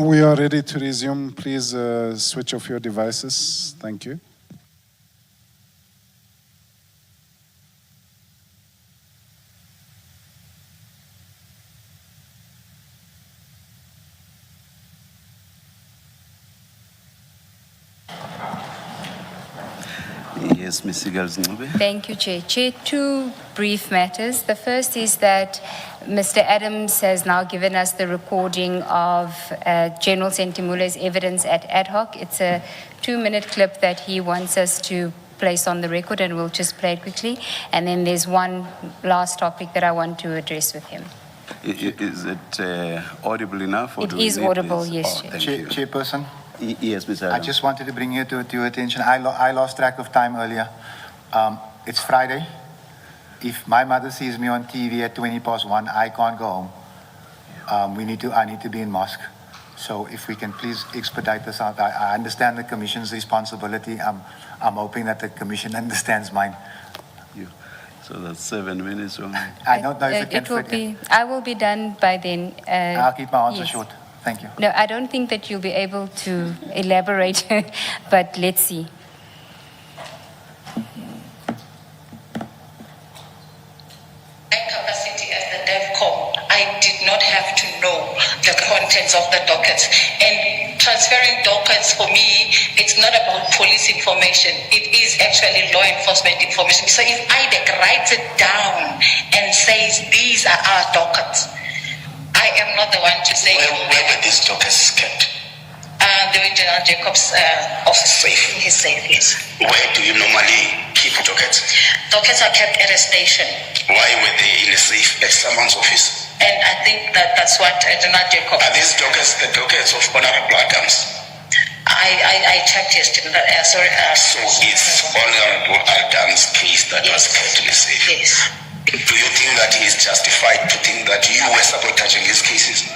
We are ready to resume. Please switch off your devices. Thank you. Yes, Ms. Sigals-Ncube. Thank you, Chair. Chair, two brief matters. The first is that Mr. Adams has now given us the recording of General Sentimule's evidence at ad hoc. It's a 2-minute clip that he wants us to place on the record, and we'll just play it quickly. And then there's one last topic that I want to address with him. Is it audible enough? Or It do we is need audible, this? yes, Oh, Chair. thank you. Chairperson, Yes, Mr. I Adams. just wanted to bring you to your attention. I lost track of time earlier. It's Friday. If my mother sees me on TV at 1:20, I can't go home. I need to be in mosque. So if we can please expedite this out. I understand the Commission's responsibility. I'm hoping that the Commission understands mine. So that's 7 minutes only. I don't know if it can fit in. I will be done by then. I'll keep my answer yes. short. Thank you. No, I don't think that you'll be able to elaborate, but let's see. My capacity as the DevCom, I did not have to know the contents of the dockets. And transferring dockets for me, it's not about police information. It is actually law enforcement information. So if IDEC writes it down and says these are our dockets, I am not the one to say. Where were these dockets kept? They were in General Jacob's office. Safe? In his safe, yes. Where do you normally keep dockets? Dockets are kept at a station. Why were they in a safe at someone's office? And I think that's what General Jacob... Are these dockets the dockets of Honorable Adams? I checked yesterday. So it's Honorable Adams' case that was kept in a safe? Yes. Do you think that he is justified to think that you were sabotaging his cases?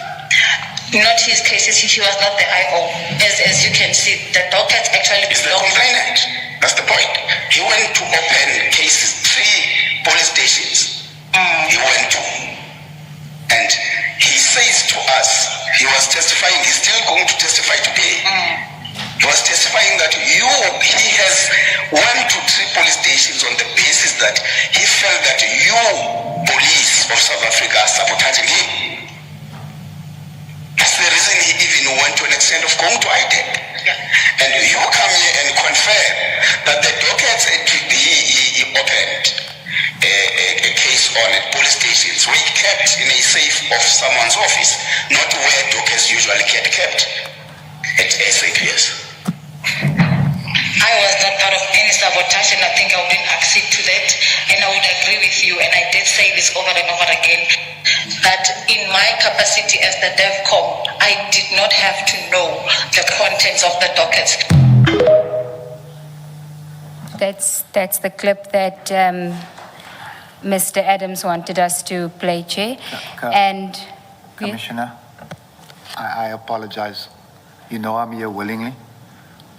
Not his cases. He was not the IO. As you can see, the dockets actually belong... He's the complainant. That's the point. He went to open cases, 3 police stations. He went to. And he says to us, he was testifying, he's still going to testify today. He was testifying that he has went to 3 police stations on the basis that he felt that you, police of South Africa, are sabotaging him. That's the reason he even went to an extent of going to IDEC. Yeah. And you come here and confirm that the dockets he opened a case on at police stations were kept in a safe of someone's office, not where dockets usually get kept at SAPS. I was not part of any sabotage, and I think I wouldn't accede to that. And I would agree with you, and I did say this over and over again, that in my capacity as the DevCom, I did not have to know the contents of the dockets. That's the clip that Mr. Adams wanted us to play, Chair. And Commissioner, I apologize. You know I'm here willingly.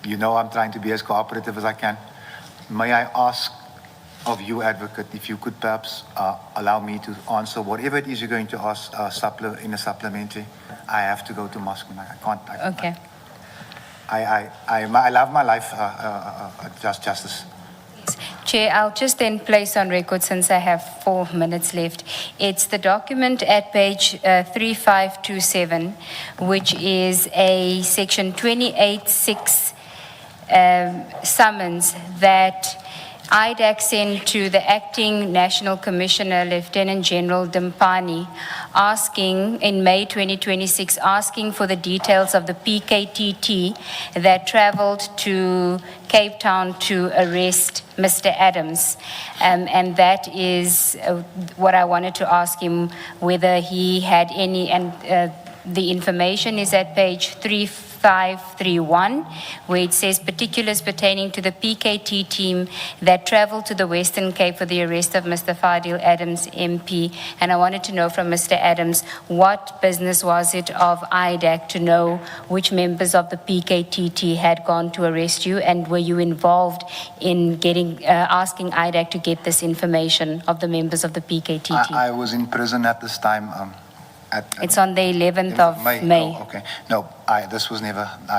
You know I'm trying to be as cooperative as I can. May I ask of you, Advocate, if you could perhaps allow me to answer whatever it is you're going to ask in a supplementary. I have to go to mosque. I can't. Okay. I love my life, Justice. Chair, I'll just then place on record, since I have 4 minutes left. It's the document at page 3527, which is a section 28.6 summons that IDAC sent to the acting National Commissioner, Lieutenant General Dimpani, asking, in May 2026, asking for the details of the PKTT that traveled to Cape Town to arrest Mr. Adams. And that is what I wanted to ask him, whether he had any, and the information is at page 3531, where it says particulars pertaining to the PKT team that traveled to the Western Cape for the arrest of Mr. Fadiel Adams, MP. And I wanted to know from Mr. Adams, what business was it of IDAC to know which members of the PKTT had gone to arrest you, and were you involved in asking IDAC to get this information of the members of the PKTT? I was in prison at this time. It's on the 11th of May. Oh, okay. No, I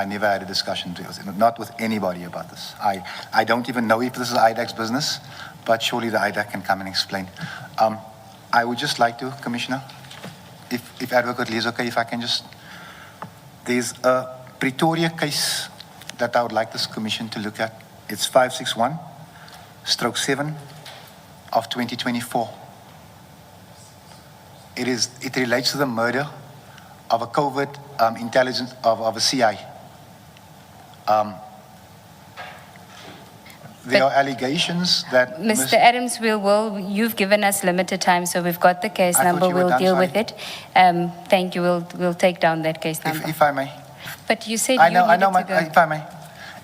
never had a discussion, not with anybody about this. I don't even know if this is IDAC's business, but surely the IDAC can come and explain. I would just like to, Commissioner, if Advocate Lee is okay, if I can just, there's a Pretoria case that I would like this commission to look at. It's 561/7 of 2024. It relates to the murder of a covert intelligence of a CI. There are allegations that Mr. Adams, you've given us limited time, so we've got the case I thought number. you were We'll done, deal sorry. with it. Thank you. We'll take down that case number. If I may. But you said I you know, needed to go. if I may.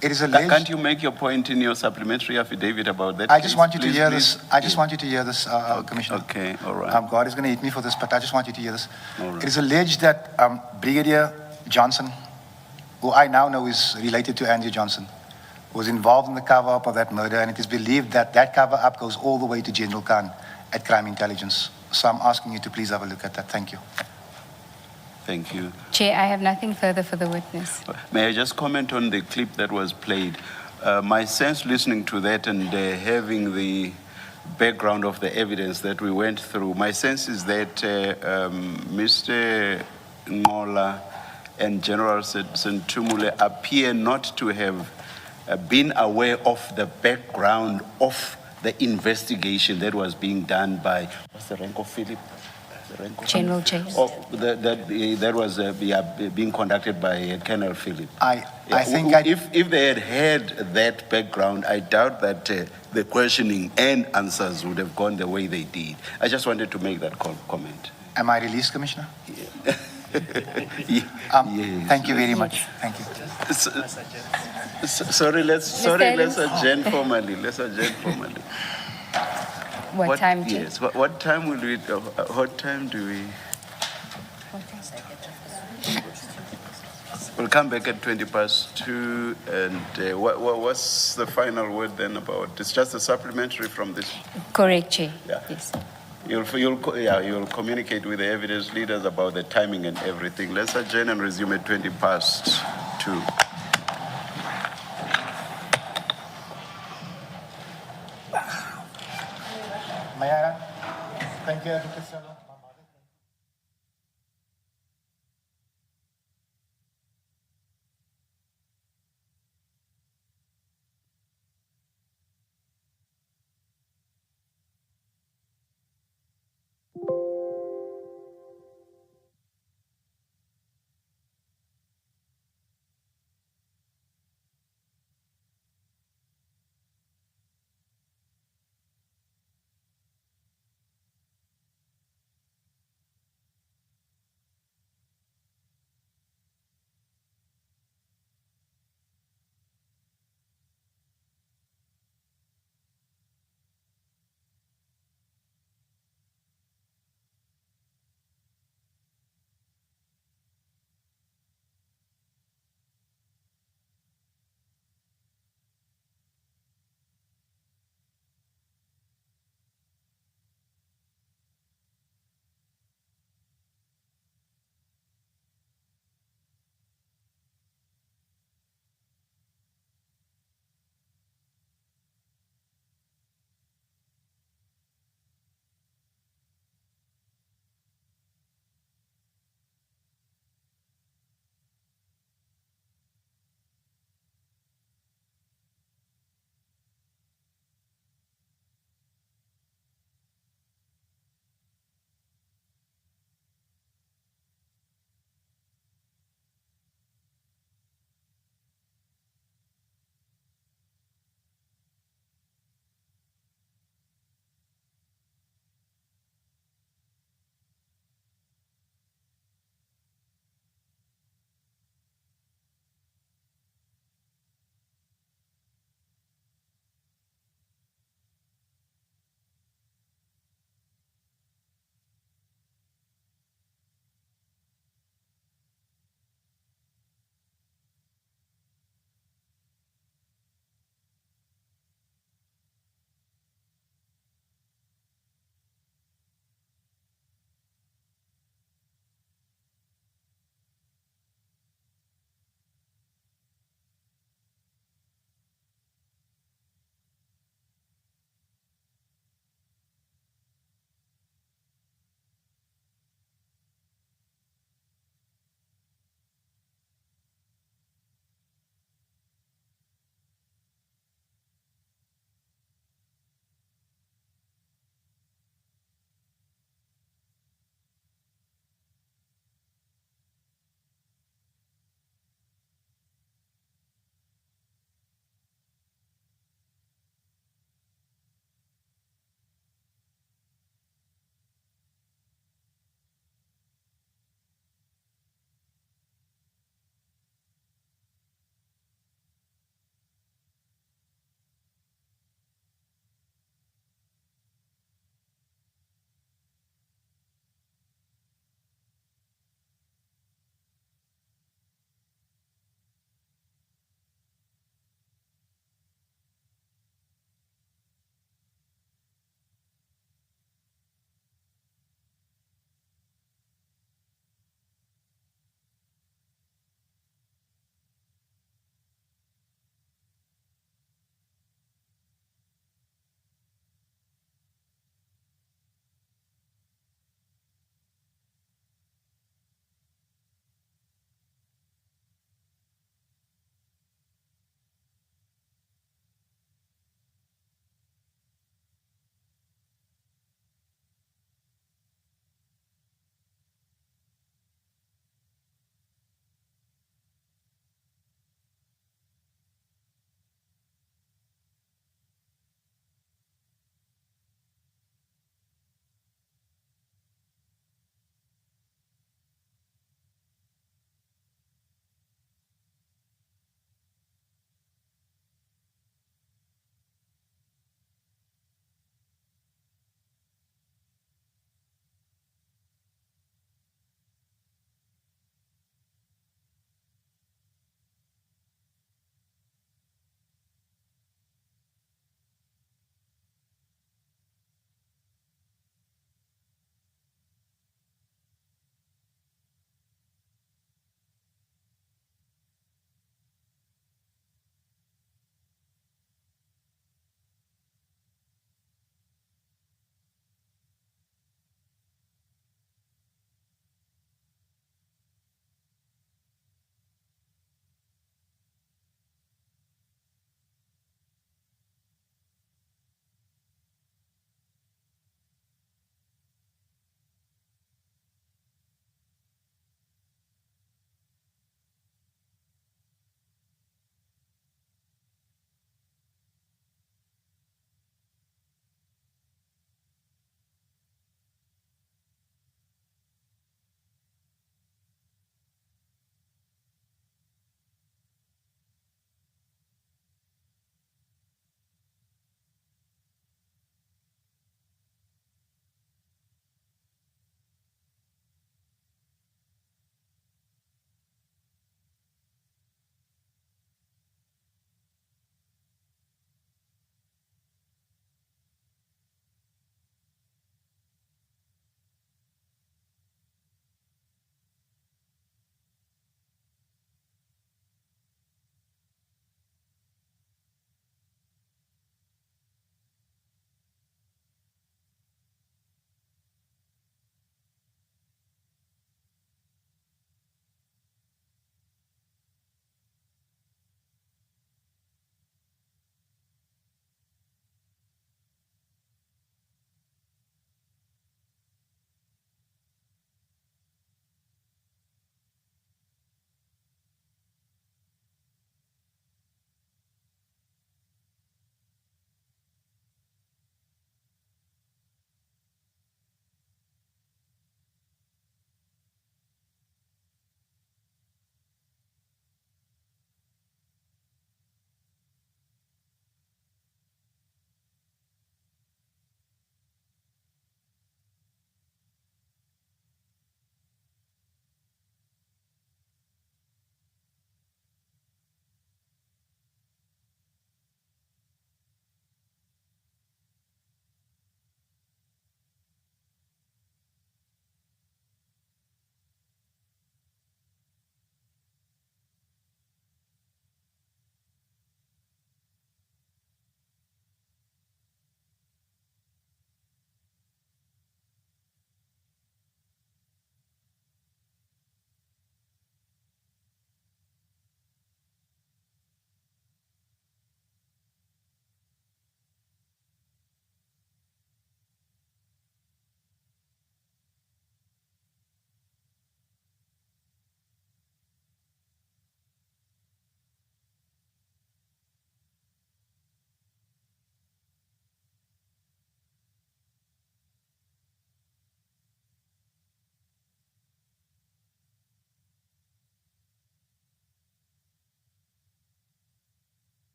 It is alleged. Can't you make your point in your supplementary affidavit about that? I just want you to Please, hear please. this. I just want you to hear this, Commissioner. Okay, all right. God is going to hit me for this, but I just want you to hear this. All right. It is alleged that Brigadier Johnson, who I now know is related to Andrew Johnson, was involved in the cover-up of that murder, and it is believed that that cover-up goes all the way to General Khan at Crime Intelligence. So I'm asking you to please have a look at that. Thank you. Thank you. Chair, I have nothing further for the witness. May I just comment on the clip that was played? My sense listening to that and having the background of the evidence that we went through, my sense is that Mr. Ngola and General Sentumule appear not to have been aware of the background of the investigation that was being done by, what's the rank of Philip? General Chase. That was being conducted by Colonel Philip. I think if they had had that background, I doubt that the questioning and answers would have gone the way they did. I just wanted to make that comment. Am I released, Commissioner? Yes. Thank you very much. Thank you. Sorry, let's adjourn formally. Let's adjourn formally. What time? Chair? Yes. What time will we? What time do we? We'll come back at 2:20. And what's the final word then about? It's just a supplementary from this. Correct, Chair. Yeah. Yes. You'll communicate with the evidence leaders about the timing and everything. Let's adjourn and resume at 2:20.